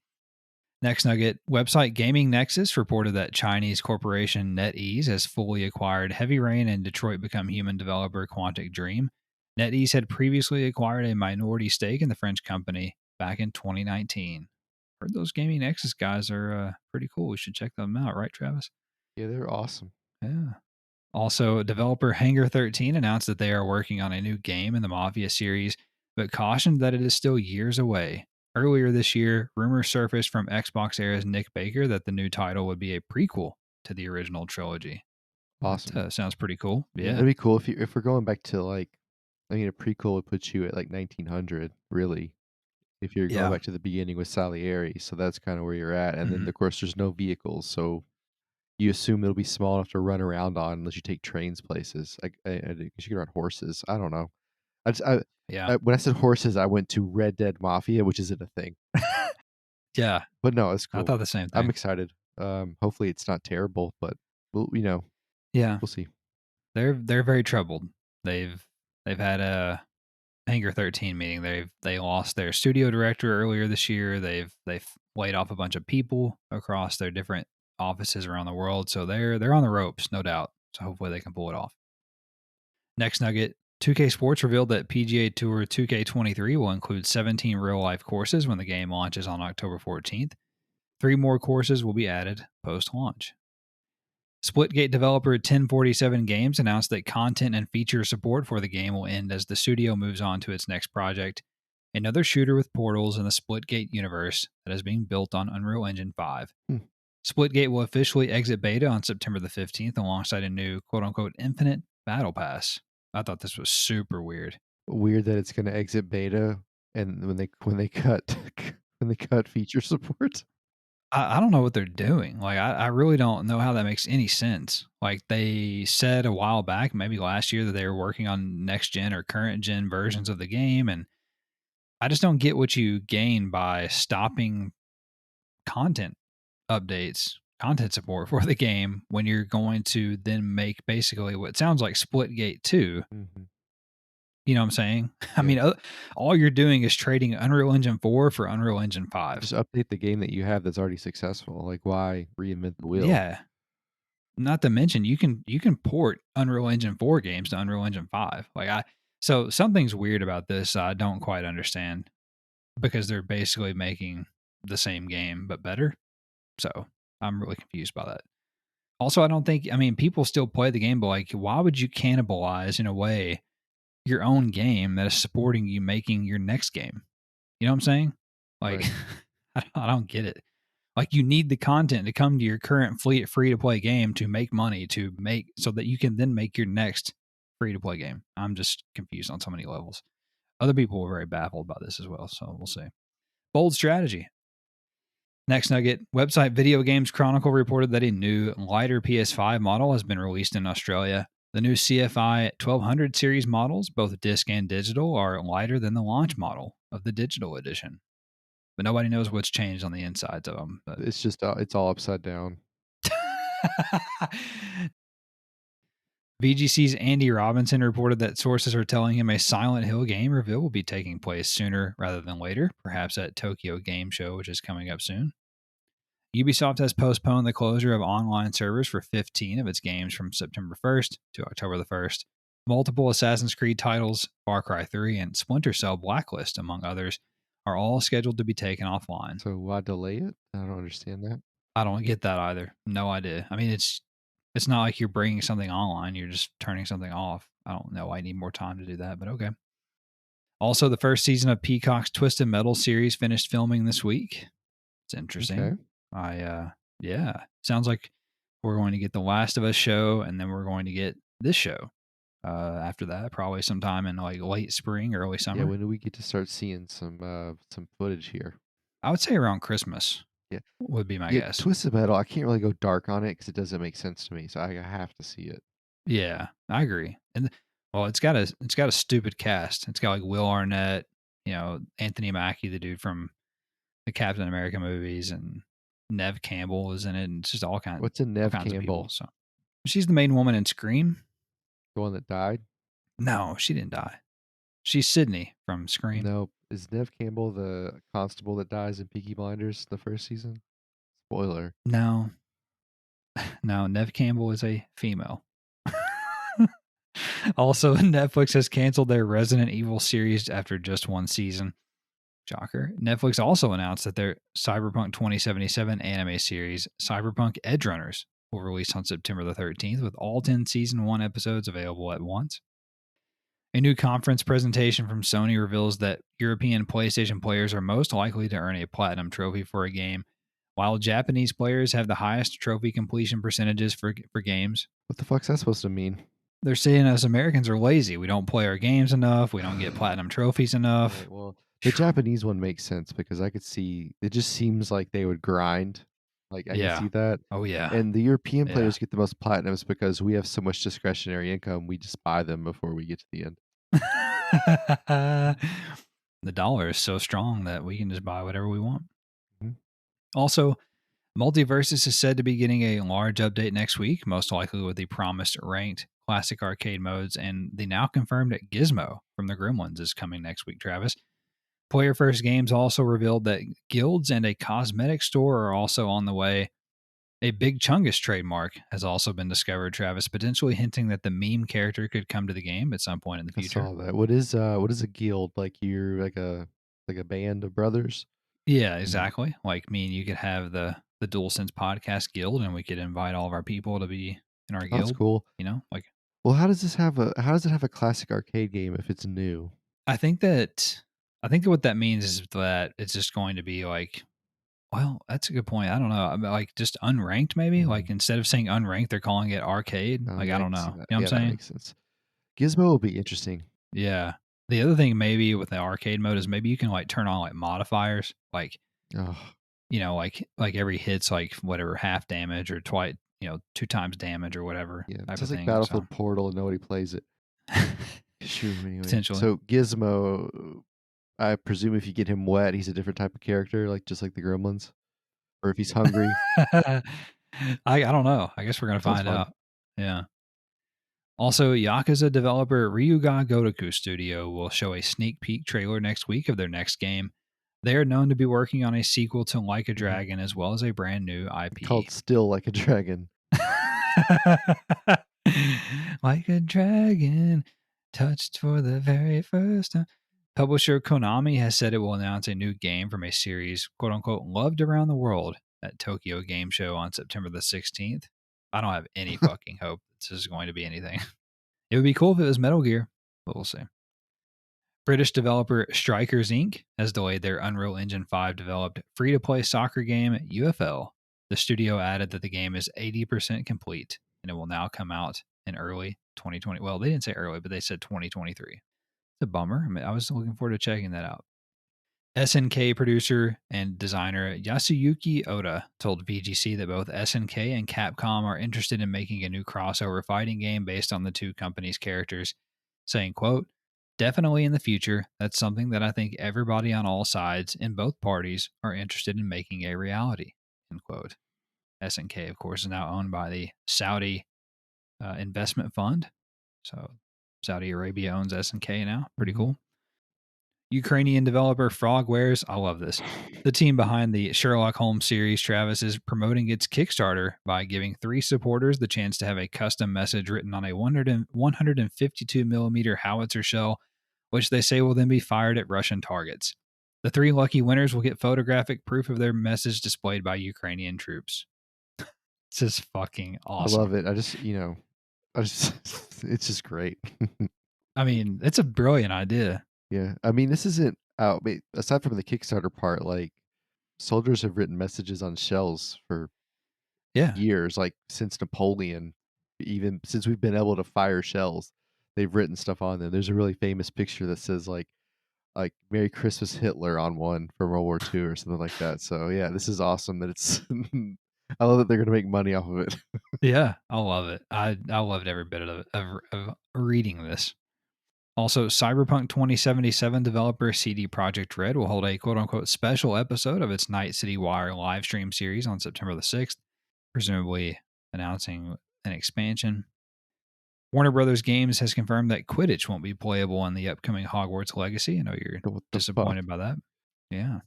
Next nugget, website Gaming Nexus reported that Chinese corporation NetEase has fully acquired Heavy Rain and Detroit Become Human developer Quantic Dream. NetEase had previously acquired a minority stake in the French company back in 2019. Heard those Gaming Nexus guys are pretty cool. We should check them out, right, Travis? Yeah, they're awesome. Yeah. Also, developer Hangar 13 announced that they are working on a new game in the Mafia series, but cautioned that it is still years away. Earlier this year, rumors surfaced from Xbox era's Nick Baker that the new title would be a prequel to the original trilogy. That Awesome. sounds pretty cool. Yeah, Yeah. that'd be cool if we're going back to, like, I mean, a prequel would put you at, like, 1900, really, if you're going Yeah. back to the beginning with Salieri, so that's kinda where you're at, and then, Hmm. of course, there's no vehicles, so you assume it'll be small enough to run around on unless you take trains places. I guess you can run horses, I don't know. I just Yeah. when I said horses, I went to Red Dead Mafia, which isn't a thing. Yeah. But no, it's I cool. thought the same I'm thing. excited. Hopefully it's not terrible, but Yeah. we'll see. They're very troubled. They've had a Hangar 13 meeting. They lost their studio director earlier this year. They've laid off a bunch of people across their different offices around the world. So they're on the ropes, no doubt. So hopefully they can pull it off. Next nugget, 2K Sports revealed that PGA Tour 2K23 will include 17 real life courses when the game launches on October 14th. 3 more courses will be added post launch. Splitgate developer 1047 Games announced that content and feature support for the game will end as the studio moves on to its next project, another shooter with portals in the Splitgate universe that is being built on Unreal Engine 5. Hmm. Splitgate will officially exit beta on September the 15th alongside a new quote unquote infinite battle pass. I thought this was super weird. Weird that it's gonna exit beta and when they cut when they cut feature support. I don't know what they're doing. Like, I really don't know how that makes any sense. Like, they said a while back, maybe last year, that they were working on next gen or current gen versions of the game. And I just don't get what you gain by stopping content updates, content support for the game when you're going to then make basically what sounds like Splitgate 2. Mhm. You know what I'm saying? I Yeah. mean, all you're doing is trading Unreal Engine 4 for Unreal Engine 5. Just update the game that you have that's already successful. Like, why reinvent the wheel? Yeah. Not to mention you can port Unreal Engine 4 games to Unreal Engine 5. So something's weird about this I don't quite understand because they're basically making the same game but better. So I'm really confused by that. Also, I mean, people still play the game, but like, why would you cannibalize in a way your own game that is supporting you making your next game? You know what I'm saying? Like, Right. I don't get it. Like, you need the content to come to your current free to play game to make money, so that you can then make your next free to play game. I'm just confused on so many levels. Other people were very baffled by this as well, so we'll see. Bold strategy. Next nugget, website Video Games Chronicle reported that a new, lighter PS5 model has been released in Australia. The new CFI 1200 series models, both disc and digital, are lighter than the launch model of the digital edition. But nobody knows what's changed on the insides of them. But It's just it's all upside down. VGC's Andy Robinson reported that sources are telling him a Silent Hill game reveal will be taking place sooner rather than later, perhaps at Tokyo Game Show, which is coming up soon. Ubisoft has postponed the closure of online servers for 15 of its games from September 1st to October the 1st. Multiple Assassin's Creed titles, Far Cry 3, and Splinter Cell Blacklist, among others, are all scheduled to be taken offline. So why delay it? I don't understand that. I don't get that either. No idea. I mean, it's not like you're bringing something online. You're just turning something off. I don't know. I need more time to do that, but okay. Also, the first season of Peacock's Twisted Metal series finished filming this week. It's interesting. Okay. Yeah, sounds like we're going to get the Last of Us show, and then we're going to get this show after that, probably sometime in like late spring, early summer. Yeah, when do we get to start seeing some footage here? I would say around Christmas. Yeah, would be my guess. Twisted Metal, I can't really go dark on it because it doesn't make sense to me, so I have to see it. Yeah, I agree. And well, it's got a stupid cast. It's got like Will Arnett, Anthony Mackie, the dude from the Captain America movies, and Neve Campbell is in it, and it's just all kinds. What's in Neve Campbell? Of people, Campbell? so she's the main woman in Scream. The one that died? No, she didn't die. She's Sydney from Scream. No, is Neve Campbell the constable that dies in Peaky Blinders the first season? Spoiler. No, Neve Campbell is a female. Also, Netflix has canceled their Resident Evil series after just one season. Shocker. Netflix also announced that their Cyberpunk 2077 anime series, Cyberpunk Edgerunners, will release on September the 13th, with all 10 season 1 episodes available at once. A new conference presentation from Sony reveals that European PlayStation players are most likely to earn a platinum trophy for a game, while Japanese players have the highest trophy completion percentages for games. What the fuck's that supposed to mean? They're saying us Americans are lazy. We don't play our games enough. We don't get platinum trophies enough. Right, well, the Japanese one makes sense because I could see it just seems like they would grind. Like I can see that. Oh yeah. And the European players get the most platinums because we have so much discretionary income. We just buy them before we get to the end. The dollar is so strong that we can just buy whatever we want. Mhm. Also, Multiversus is said to be getting a large update next week, most likely with the promised ranked classic arcade modes, and the now confirmed Gizmo from the Gremlins is coming next week, Travis. Player First Games also revealed that guilds and a cosmetic store are also on the way. A Big Chungus trademark has also been discovered, Travis, potentially hinting that the meme character could come to the game at some point in the future. I saw that. What is a guild? Like you're like a band of brothers? Yeah, exactly. Like me and you could have the DualSense Podcast Guild, and we could invite all of our people to be in our guild. That's cool. Like. Well, how does it have a classic arcade game if it's new? I think that what that means is that it's just going to be like, well, that's a good point. I don't know. I mean, like just unranked, maybe. Like instead of saying unranked, they're calling it arcade. Oh, like yeah, I don't can see know. You that. know what I'm Yeah, that saying? makes sense. Gizmo will be interesting. Yeah. The other thing maybe with the arcade mode is maybe you can like turn on like modifiers, like Oh, like every hit's like whatever half damage or twice, 2 times damage or whatever. yeah. Type It's of just like thing. Battlefield Portal and nobody plays it. Shoot him anyway. Potentially. So Gizmo, I presume if you get him wet, he's a different type of character, like just like the Gremlins. Or if he's hungry. I don't know. I guess we're gonna find out. Yeah. Also, Yakuza developer Ryuga Gotoku Studio will show a sneak peek trailer next week of their next game. They are known to be working on a sequel to Like a Dragon as well as a brand new IP. Called Still Like a Dragon. Like a dragon, touched for the very first time. Publisher Konami has said it will announce a new game from a series, quote unquote, loved around the world at Tokyo Game Show on September the 16th. I don't have any fucking hope this is going to be anything. It would be cool if it was Metal Gear, but we'll see. British developer Strikers Inc. has delayed their Unreal Engine 5 developed free to play soccer game UFL. The studio added that the game is 80% complete and it will now come out in early 2020. Well, they didn't say early, but they said 2023. It's a bummer. I mean, I was looking forward to checking that out. SNK producer and designer Yasuyuki Oda told VGC that both SNK and Capcom are interested in making a new crossover fighting game based on the two companies' characters, saying, quote, definitely in the future, that's something that I think everybody on all sides in both parties are interested in making a reality, end quote. SNK, of course, is now owned by the Saudi investment fund. So Saudi Arabia owns SNK now. Pretty cool. Ukrainian developer Frogwares, I love this. The team behind the Sherlock Holmes series, Travis, is promoting its Kickstarter by giving 3 supporters the chance to have a custom message written on a 152 millimeter howitzer shell, which they say will then be fired at Russian targets. The 3 lucky winners will get photographic proof of their message displayed by Ukrainian troops. This is fucking awesome. I love it. It's just great. I mean, it's a brilliant idea. Yeah. I mean, this isn't out. Aside from the Kickstarter part, like soldiers have written messages on shells for Yeah. years, like since Napoleon, even since we've been able to fire shells, they've written stuff on them. There's a really famous picture that says like Merry Christmas Hitler on one from World War II or something like that. So yeah, this is awesome that it's I love that they're gonna make money off of it. Yeah, I love it. I loved every bit of reading this. Also, Cyberpunk 2077 developer CD Projekt Red will hold a quote-unquote special episode of its Night City Wire live stream series on September the 6th, presumably announcing an expansion. Warner Brothers Games has confirmed that Quidditch won't be playable in the upcoming Hogwarts Legacy. I know you're What the disappointed fuck? by that. Yeah.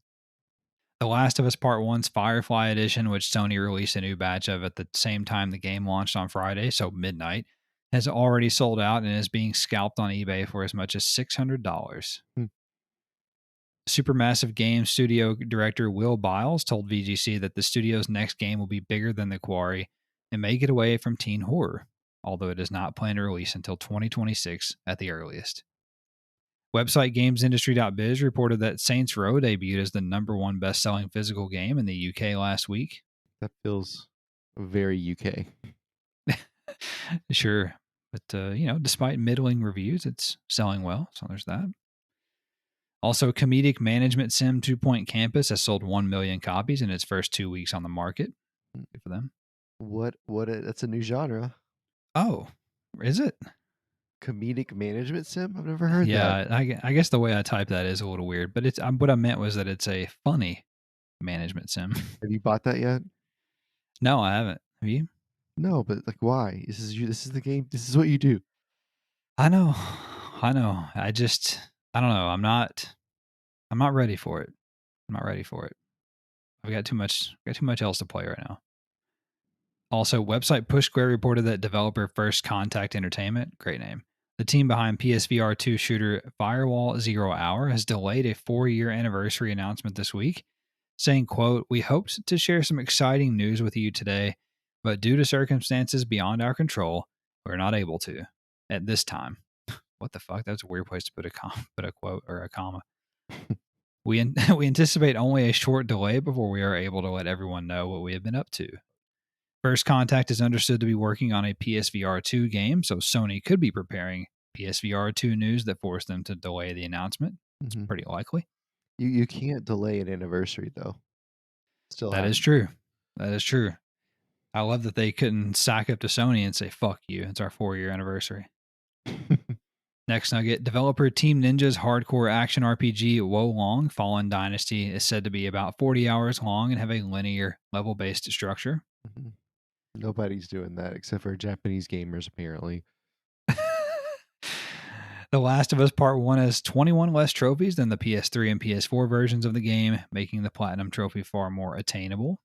The Last of Us Part 1's Firefly Edition, which Sony released a new batch of at the same time the game launched on Friday, so midnight, has already sold out and is being scalped on eBay for as much as $600. Hmm. Supermassive Games studio director Will Biles told VGC that the studio's next game will be bigger than The Quarry and may get away from teen horror, although it is not planned to release until 2026 at the earliest. Website GamesIndustry.biz reported that Saints Row debuted as the #1 best-selling physical game in the UK last week. That feels very UK. Sure. But, despite middling reviews, it's selling well. So there's that. Also, comedic management sim 2 Point Campus has sold 1 million copies in its first 2 weeks on the market. Good for them. That's a new genre. Oh, is it? Comedic management sim? I've never heard that. Yeah, I guess the way I type that is a little weird, but it's what I meant was that it's a funny management sim. Have you bought that yet? No, I haven't. Have you? No, but like why? This is the game. This is what you do. I know. I know. I don't know. I'm not ready for it. I'm not ready for it. I've got too much else to play right now. Also, website Push Square reported that developer First Contact Entertainment, great name, the team behind PSVR 2 shooter Firewall Zero Hour, has delayed a 4-year anniversary announcement this week, saying, quote, we hoped to share some exciting news with you today, but due to circumstances beyond our control, we're not able to at this time. What the fuck? That's a weird place to put a quote or a comma. We anticipate only a short delay before we are able to let everyone know what we have been up to. First Contact is understood to be working on a PSVR 2 game, so Sony could be preparing PSVR 2 news that forced them to delay the announcement. It's pretty likely. You can't delay an anniversary though. Still That is true. That is true. I love that they couldn't sack up to Sony and say, fuck you, it's our 4-year anniversary. Next nugget, developer Team Ninja's hardcore action RPG Wo Long Fallen Dynasty is said to be about 40 hours long and have a linear level-based structure. Nobody's doing that except for Japanese gamers, apparently. The Last of Us Part 1 has 21 less trophies than the PS3 and PS4 versions of the game, making the Platinum Trophy far more attainable.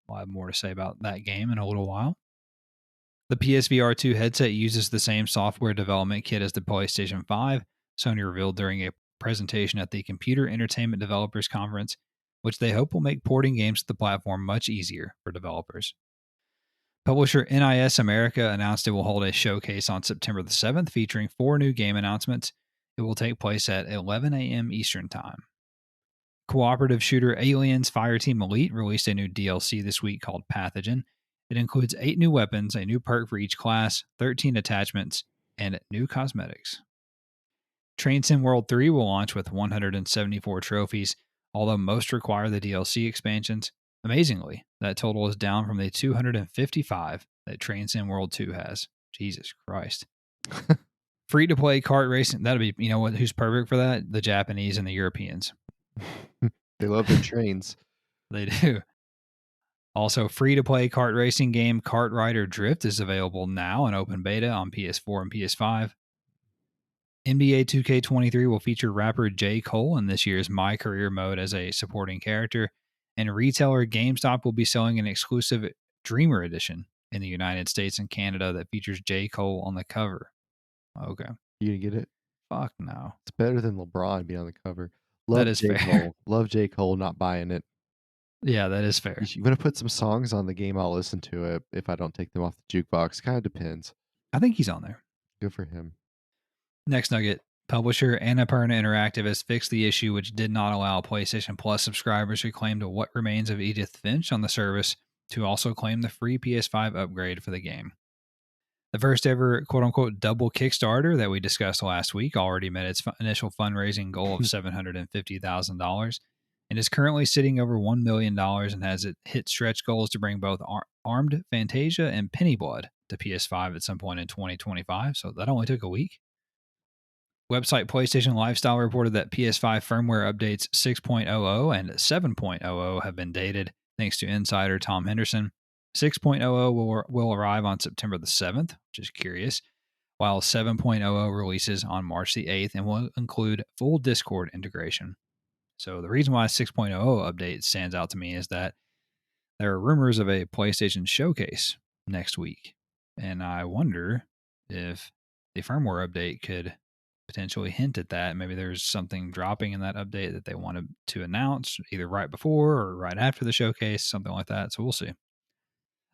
I'll have more to say about that game in a little while. The PSVR 2 headset uses the same software development kit as the PlayStation 5, Sony revealed during a presentation at the Computer Entertainment Developers Conference, which they hope will make porting games to the platform much easier for developers. Publisher NIS America announced it will hold a showcase on September the 7th featuring 4 new game announcements, It will take place at 11 a.m. Eastern Time. Cooperative shooter Aliens Fireteam Elite released a new DLC this week called Pathogen. It includes 8 new weapons, a new perk for each class, 13 attachments, and new cosmetics. Train Sim World 3 will launch with 174 trophies, although most require the DLC expansions. Amazingly, that total is down from the 255 that Train Sim World 2 has. Jesus Christ. Free to play kart racing, that'll be, you know what, who's perfect for that? The Japanese and the Europeans. They love their trains. They do. Also, free to play kart racing game Kart Rider Drift is available now in open beta on PS4 and PS5. NBA 2K23 will feature rapper J. Cole in this year's My Career mode as a supporting character, and retailer GameStop will be selling an exclusive Dreamer Edition in the United States and Canada that features J. Cole on the cover. Okay. You gonna get it? Fuck no. It's better than LeBron being on the cover. That Love is J. fair. Cole. Love J. Cole, not buying it. Yeah, that is fair. You're gonna put some songs on the game, I'll listen to it if I don't take them off the jukebox. Kind of depends. I think he's on there. Good for him. Next nugget. Publisher Annapurna Interactive has fixed the issue which did not allow PlayStation Plus subscribers who claimed What Remains of Edith Finch on the service to also claim the free PS5 upgrade for the game. The first ever quote-unquote double Kickstarter that we discussed last week already met its initial fundraising goal of $750,000 and is currently sitting over $1 million and has it hit stretch goals to bring both Armed Fantasia and Pennyblood to PS5 at some point in 2025, so that only took a week. Website PlayStation Lifestyle reported that PS5 firmware updates 6.00 and 7.00 have been dated, thanks to insider Tom Henderson. 6.00 will arrive on September the 7th, which is curious, while 7.00 releases on March the 8th and will include full Discord integration. So the reason why 6.00 update stands out to me is that there are rumors of a PlayStation showcase next week, and I wonder if the firmware update could potentially hint at that. Maybe there's something dropping in that update that they wanted to announce either right before or right after the showcase, something like that. So we'll see.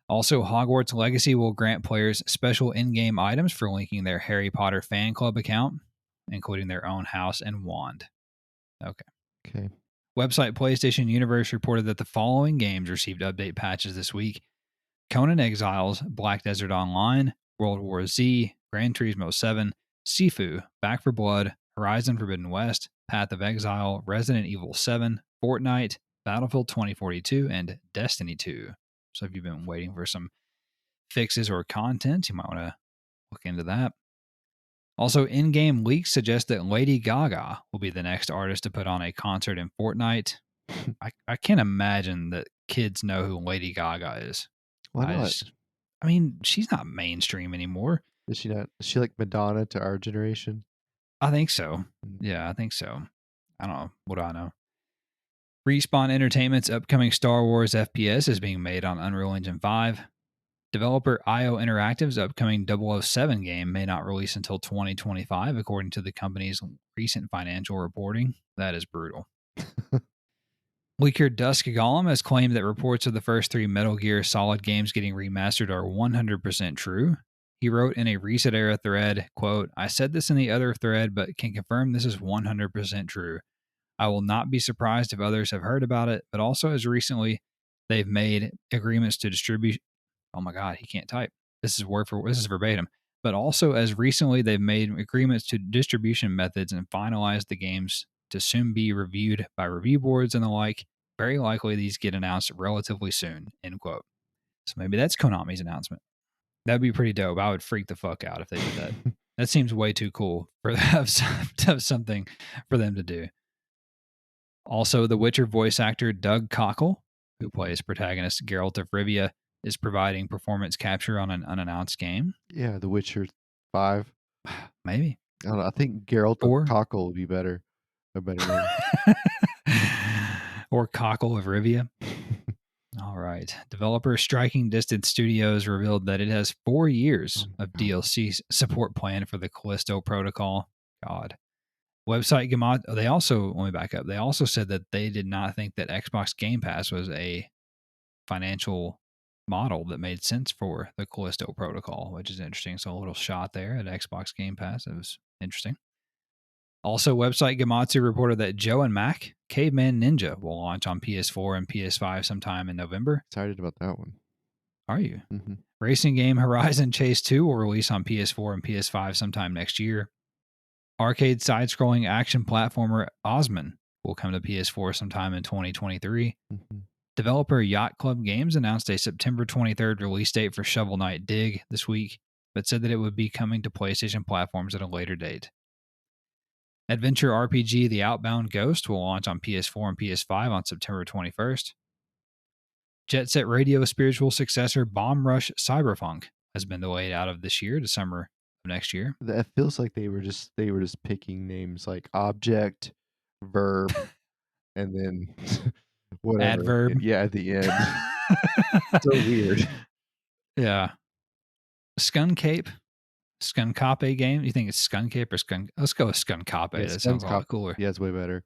Also, Hogwarts Legacy will grant players special in-game items for linking their Harry Potter fan club account, including their own house and wand. Okay. Website PlayStation Universe reported that the following games received update patches this week: Conan Exiles, Black Desert Online, World War Z, Gran Turismo 7, Sifu, Back 4 Blood, Horizon Forbidden West, Path of Exile, Resident Evil 7, Fortnite, Battlefield 2042, and Destiny 2. So if you've been waiting for some fixes or content, you might want to look into that. Also, in-game leaks suggest that Lady Gaga will be the next artist to put on a concert in Fortnite. I can't imagine that kids know who Lady Gaga is. Why not? I mean, she's not mainstream anymore. Is she not? Is she like Madonna to our generation? I think so. Yeah, I think so. I don't know. What do I know? Respawn Entertainment's upcoming Star Wars FPS is being made on Unreal Engine 5. Developer IO Interactive's upcoming 007 game may not release until 2025, according to the company's recent financial reporting. That is brutal. Leaker Dusk Golem has claimed that reports of the first 3 Metal Gear Solid games getting remastered are 100% true. He wrote in a Reset Era thread, quote, "I said this in the other thread, but can confirm this is 100% true. I will not be surprised if others have heard about it, but also as recently they've made agreements to distribute." Oh my God, he can't type. This is verbatim. But also as recently they've made agreements to distribution methods and finalized the games to soon be reviewed by review boards and the like. Very likely these get announced relatively soon, end quote. So maybe that's Konami's announcement. That'd be pretty dope. I would freak the fuck out if they did that. That seems way too cool to have something for them to do. Also, The Witcher voice actor Doug Cockle, who plays protagonist Geralt of Rivia, is providing performance capture on an unannounced game. Yeah, The Witcher 5. Maybe. I don't know. I think Geralt of Cockle would be better. A better name. Or Cockle of Rivia. All right. Developer Striking Distance Studios revealed that it has 4 years of DLC support planned for the Callisto Protocol. God. Website they also, let me back up. They also said that they did not think that Xbox Game Pass was a financial model that made sense for the Callisto Protocol, which is interesting. So a little shot there at Xbox Game Pass. It was interesting. Also, website Gematsu reported that Joe and Mac Caveman Ninja will launch on PS4 and PS5 sometime in November. Excited about that one. Are you? Mm-hmm. Racing game Horizon Chase 2 will release on PS4 and PS5 sometime next year. Arcade side-scrolling action platformer Osman will come to PS4 sometime in 2023. Mm-hmm. Developer Yacht Club Games announced a September 23rd release date for Shovel Knight Dig this week, but said that it would be coming to PlayStation platforms at a later date. Adventure RPG The Outbound Ghost will launch on PS4 and PS5 on September 21st. Jet Set Radio spiritual successor Bomb Rush Cyberpunk has been delayed out of this year to summer of next year. That feels like they were just picking names like object, verb, and then whatever. Adverb. Yeah, at the end. So weird. Yeah. Skuncape. Skunkape game. You think it's Skuncape or Skun? Let's go with Skunkape. Yeah, That sounds a lot cooler. Yeah, it's way better.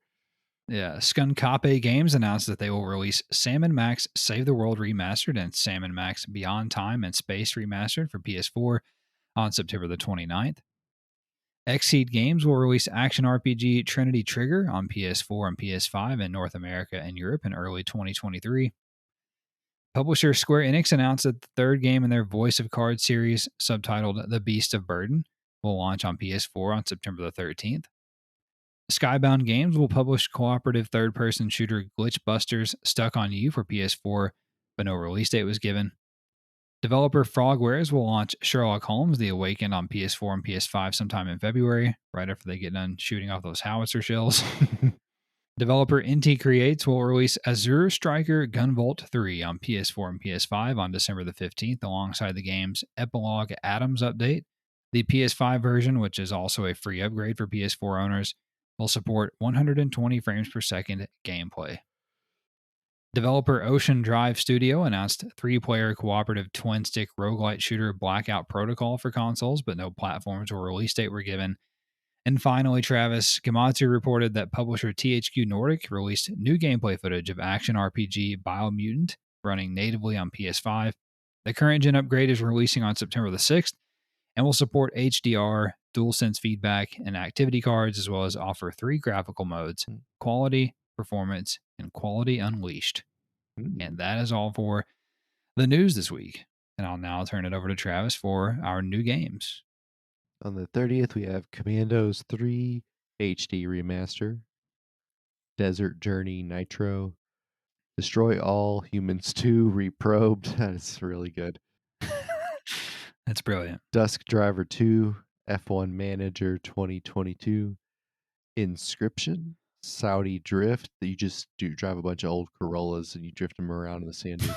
Yeah. Skunkape Games announced that they will release Salmon Max Save the World Remastered and Salmon Max Beyond Time and Space Remastered for PS4 on September the 29th. Xseed Games will release action RPG Trinity Trigger on PS4 and PS5 in North America and Europe in early 2023. Publisher Square Enix announced that the third game in their Voice of Cards series, subtitled The Beast of Burden, will launch on PS4 on September the 13th. Skybound Games will publish cooperative third-person shooter Glitchbusters Stuck on You for PS4, but no release date was given. Developer Frogwares will launch Sherlock Holmes The Awakened on PS4 and PS5 sometime in February, right after they get done shooting off those howitzer shells. Developer Inti Creates will release Azure Striker Gunvolt 3 on PS4 and PS5 on December the 15th, alongside the game's Epilogue Atoms update. The PS5 version, which is also a free upgrade for PS4 owners, will support 120 frames per second gameplay. Developer Ocean Drive Studio announced 3-player cooperative twin-stick roguelite shooter Blackout Protocol for consoles, but no platforms or release date were given. And finally, Travis, Gematsu reported that publisher THQ Nordic released new gameplay footage of action RPG Biomutant running natively on PS5. The current gen upgrade is releasing on September the 6th and will support HDR, DualSense feedback, and activity cards, as well as offer 3 graphical modes: Quality, Performance, and Quality Unleashed. And that is all for the news this week. And I'll now turn it over to Travis for our new games. On the 30th, we have Commandos 3 HD Remaster, Desert Journey Nitro, Destroy All Humans 2 Reprobed. That is really good. That's brilliant. Dusk Driver 2, F1 Manager 2022, Inscription, Saudi Drift. You just drive a bunch of old Corollas and you drift them around in the sand dunes.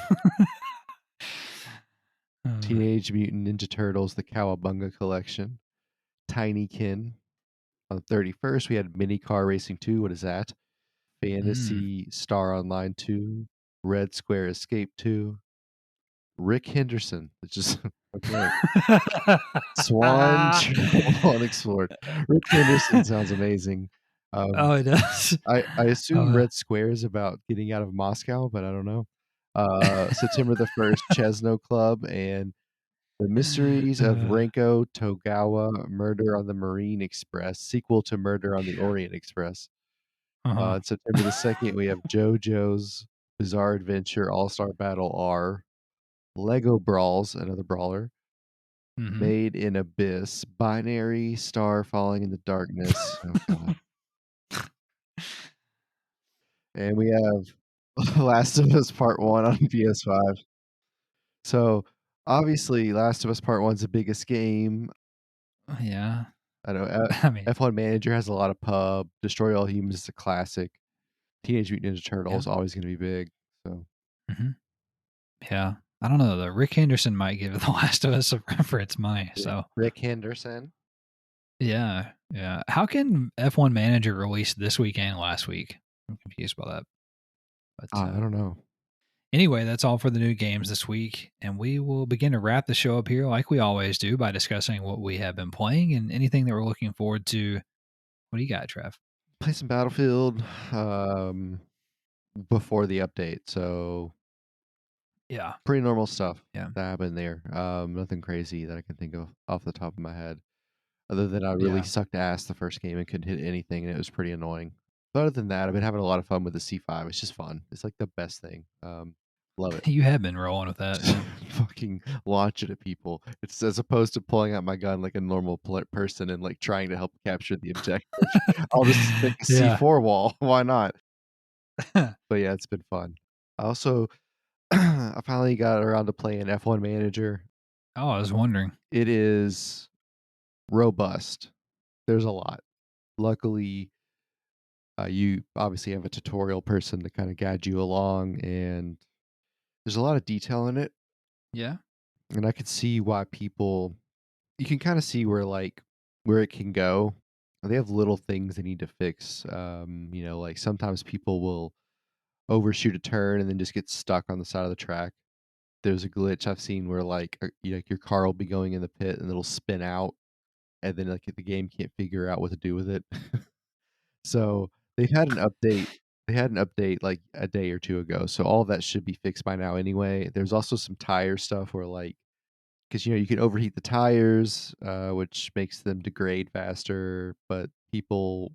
Teenage Mutant Ninja Turtles, the Cowabunga Collection, Tinykin. On the 31st, we had Mini Car Racing 2. What is that? Fantasy Star Online 2, Red Square Escape 2, Rick Henderson. It's just okay. Swan Unexplored. Rick Henderson sounds amazing. Oh, it does. I assume Red Square is about getting out of Moscow, but I don't know. September the 1st, Chesno Club and The Mysteries of Renko Togawa, Murder on the Marine Express, sequel to Murder on the Orient Express. On September the 2nd, we have JoJo's Bizarre Adventure All-Star Battle R, Lego Brawls, another brawler, Made in Abyss, Binary Star Falling into Darkness. Oh, God. And we have Last of Us Part 1 on PS5. So, obviously, Last of Us Part 1's the biggest game. Yeah. I know. F1 Manager has a lot of pub. Destroy All Humans is a classic. Teenage Mutant Ninja Turtles always going to be big. So, yeah, I don't know. The Rick Henderson might give The Last of Us for its money. So Rick Henderson. Yeah. How can F1 Manager release this week and last week? I'm confused by that. But I don't know. Anyway, that's all for the new games this week, and we will begin to wrap the show up here like we always do by discussing what we have been playing and anything that we're looking forward to. What do you got, Trev? Play some Battlefield before the update, so yeah, pretty normal stuff that happened there. Nothing crazy that I can think of off the top of my head. other than I really Yeah. sucked ass the first game and couldn't hit anything, and it was pretty annoying. But other than that, I've been having a lot of fun with the C5. It's just fun. It's like the best thing. Love it. You have been rolling with that, Just yeah. fucking launch it at people. It's as opposed to pulling out my gun like a normal person and like trying to help capture the objective. I'll just make a Yeah. C4 wall. Why not? But yeah, it's been fun. I also I finally got around to playing F1 Manager. Oh, I was wondering. It is robust. There's a lot. Luckily, you obviously have a tutorial person to kind of guide you along, and there's a lot of detail in it. Yeah. And I could see why people, you can kind of see where where it can go. They have little things they need to fix. Like sometimes people will overshoot a turn and then just get stuck on the side of the track. There's a glitch I've seen where like your car will be going in the pit and it'll spin out, and then like the game can't figure out what to do with it. So they've had an update. They had an update like a day or two ago, so all of that should be fixed by now anyway. There's also some tire stuff where like, because you can overheat the tires, which makes them degrade faster. But people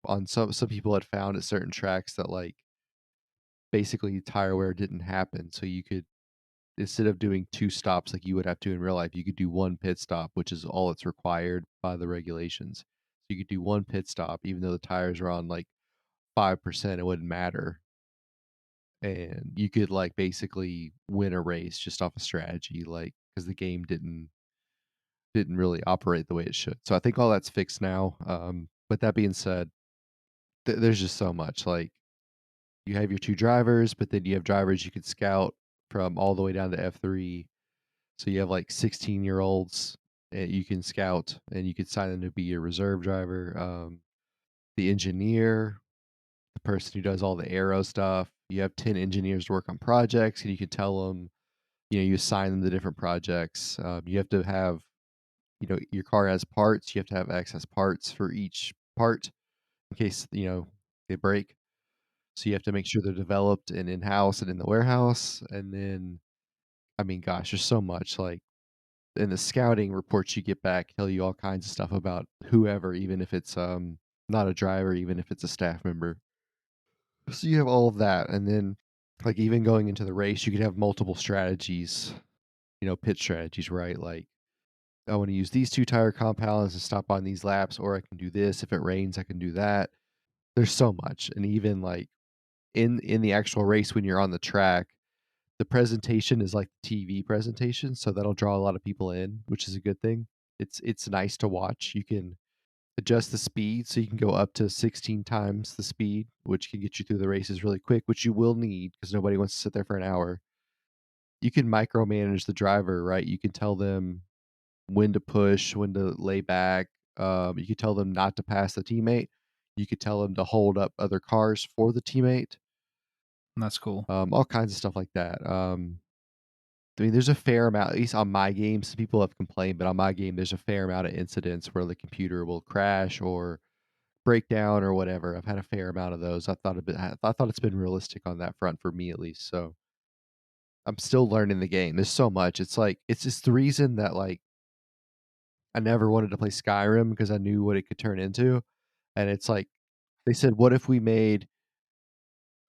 on some people had found at certain tracks that like basically tire wear didn't happen, so you could, instead of doing 2 stops like you would have to in real life, you could do 1 pit stop, which is all that's required by the regulations. So you could do 1 pit stop even though the tires are on, like, 5%, it wouldn't matter, and you could, like, basically win a race just off a strategy, like, because the game didn't really operate the way it should. So I think all that's fixed now, but that being said, there's just so much, like, you have your 2 drivers, but then you have drivers you could scout from all the way down to F3. So you have like 16-year-olds you can scout, and you could sign them to be your reserve driver. The engineer, the person who does all the aero stuff. You have 10 engineers to work on projects, and you can tell them, you assign them to different projects. You have to have, your car has parts. You have to have access parts for each part in case, they break. So you have to make sure they're developed and in house and in the warehouse. And then, I mean, gosh, there's so much like, and the scouting reports you get back tell you all kinds of stuff about whoever, even if it's not a driver, even if it's a staff member. So you have all of that, and then like even going into the race, you could have multiple strategies, pit strategies, right? Like I want to use these 2 tire compounds to stop on these laps, or I can do this if it rains, I can do that. There's so much, and even like in the actual race when you're on the track, the presentation is like the TV presentation, so that'll draw a lot of people in, which is a good thing. It's nice to watch. You can adjust the speed so you can go up to 16 times the speed, which can get you through the races really quick, which you will need because nobody wants to sit there for an hour. You can micromanage the driver, right? You can tell them when to push, when to lay back. You could tell them not to pass the teammate. You could tell them to hold up other cars for the teammate. That's cool. All kinds of stuff like that. I mean, there's a fair amount, at least on my game. Some people have complained, but on my game, there's a fair amount of incidents where the computer will crash or break down or whatever. I've had a fair amount of those. I thought it's been realistic on that front for me at least. So I'm still learning the game. There's so much. It's like it's just the reason that like I never wanted to play Skyrim because I knew what it could turn into. And it's like they said, what if we made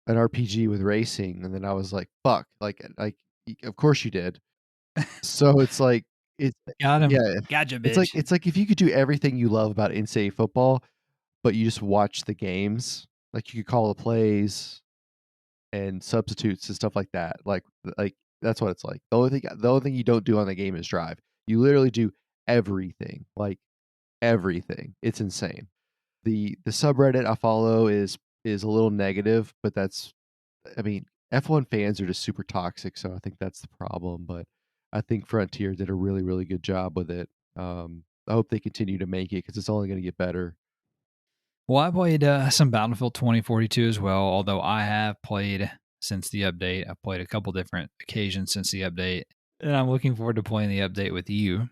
an RPG with racing? And then I was like, fuck, of course you did. So it's like it's Got him. yeah, Gotcha, bitch. it's like if you could do everything you love about NCAA football, but you just watch the games, like you could call the plays and substitutes and stuff like that. Like that's what it's like. The only thing you don't do on the game is drive. You literally do everything. Like everything. It's insane. The subreddit I follow is a little negative, but that's, I mean, F1 fans are just super toxic, so I think that's the problem. But I think Frontier did a really, really good job with it. I hope they continue to make it because it's only going to get better. Well, I played some Battlefield 2042 as well, although I have played since the update. I've played a couple different occasions since the update, and I'm looking forward to playing the update with you.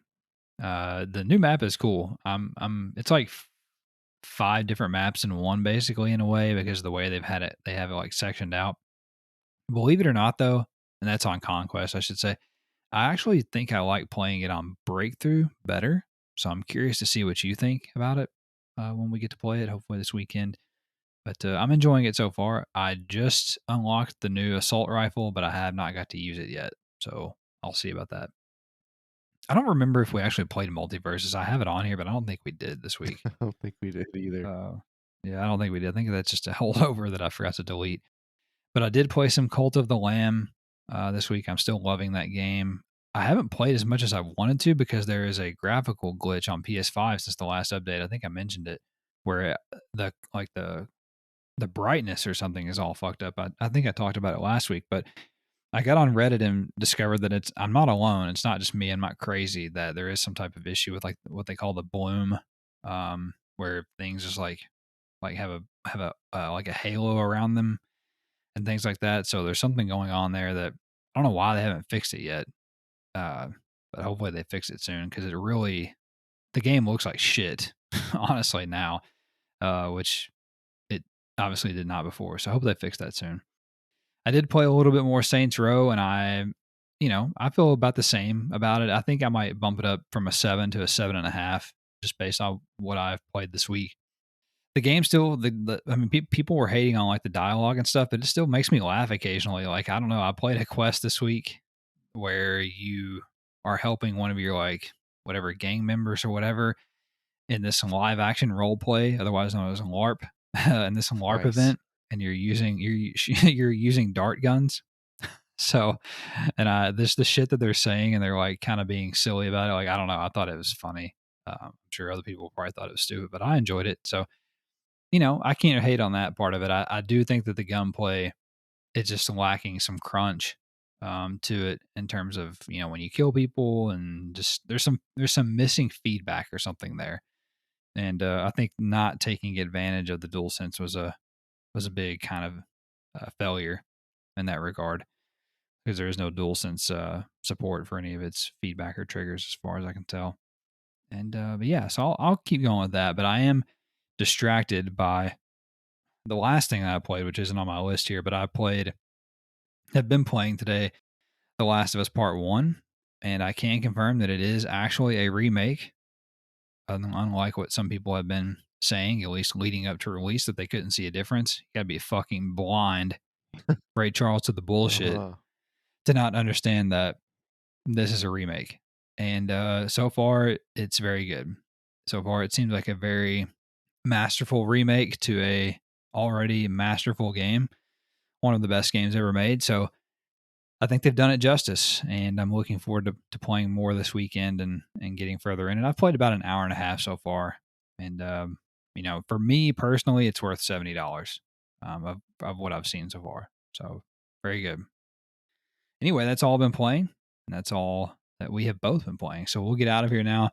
The new map is cool. It's like 5 different maps in one, basically, in a way, because the way they have it like sectioned out. Believe it or not, though, and that's on Conquest, I should say. I actually think I like playing it on Breakthrough better. So I'm curious to see what you think about it when we get to play it, hopefully this weekend. But I'm enjoying it so far. I just unlocked the new assault rifle, but I have not got to use it yet. So I'll see about that. I don't remember if we actually played multiverses. I have it on here, but I don't think we did this week. I don't think we did either. Uh, yeah, I don't think we did. I think that's just a holdover that I forgot to delete. But I did play some Cult of the Lamb this week. I'm still loving that game. I haven't played as much as I wanted to because there is a graphical glitch on PS5 since the last update. I think I mentioned it, where the brightness or something is all fucked up. I think I talked about it last week, but I got on Reddit and discovered that I'm not alone. It's not just me. I'm not crazy. That there is some type of issue with like what they call the bloom, where things just like have a like a halo around them and things like that. So there's something going on there that I don't know why they haven't fixed it yet. Uh, but hopefully they fix it soon because the game looks like shit, honestly now, which it obviously did not before. So I hope they fix that soon. I did play a little bit more Saints Row, and I feel about the same about it. I think I might bump it up from a 7 to a 7.5, just based on what I've played this week. The game still, I mean, people were hating on like the dialogue and stuff, but it still makes me laugh occasionally. Like, I don't know, I played a quest this week where you are helping one of your like whatever gang members or whatever in this live action role play, otherwise known as LARP, in this LARP Nice. event, and you're using dart guns. So, and this the shit that they're saying, and they're like kind of being silly about it. Like, I don't know, I thought it was funny. I'm sure other people probably thought it was stupid, but I enjoyed it. So, I can't hate on that part of it. I do think that the gunplay is just lacking some crunch to it in terms of when you kill people, and just there's some missing feedback or something there. And I think not taking advantage of the DualSense was a big kind of failure in that regard because there is no DualSense support for any of its feedback or triggers, as far as I can tell. And but yeah, so I'll keep going with that. But I am distracted by the last thing that I played, which isn't on my list here, but have been playing today, The Last of Us Part One, and I can confirm that it is actually a remake, unlike what some people have been saying, at least leading up to release, that they couldn't see a difference. You gotta be fucking blind, Ray Charles to the bullshit, Uh-huh. to not understand that this is a remake. And so far, it's very good. So far, it seems like a very masterful remake to a already masterful game, one of the best games ever made. So I think they've done it justice, and I'm looking forward to playing more this weekend and getting further in. And I've played about an hour and a half so far, and for me personally, it's worth $70 of what I've seen so far. So very good. Anyway, that's all I've been playing, and that's all that we have both been playing. So we'll get out of here now.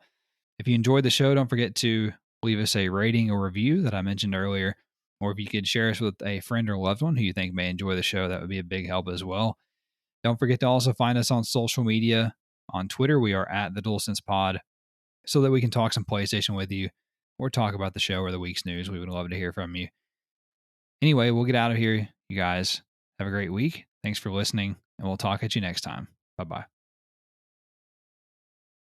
If you enjoyed the show, don't forget to leave us a rating or review that I mentioned earlier, or if you could share us with a friend or loved one who you think may enjoy the show, that would be a big help as well. Don't forget to also find us on social media. On Twitter, we are at the DualSense Pod, so that we can talk some PlayStation with you or talk about the show or the week's news. We would love to hear from you. Anyway, we'll get out of here. You guys have a great week. Thanks for listening, and we'll talk at you next time. Bye bye.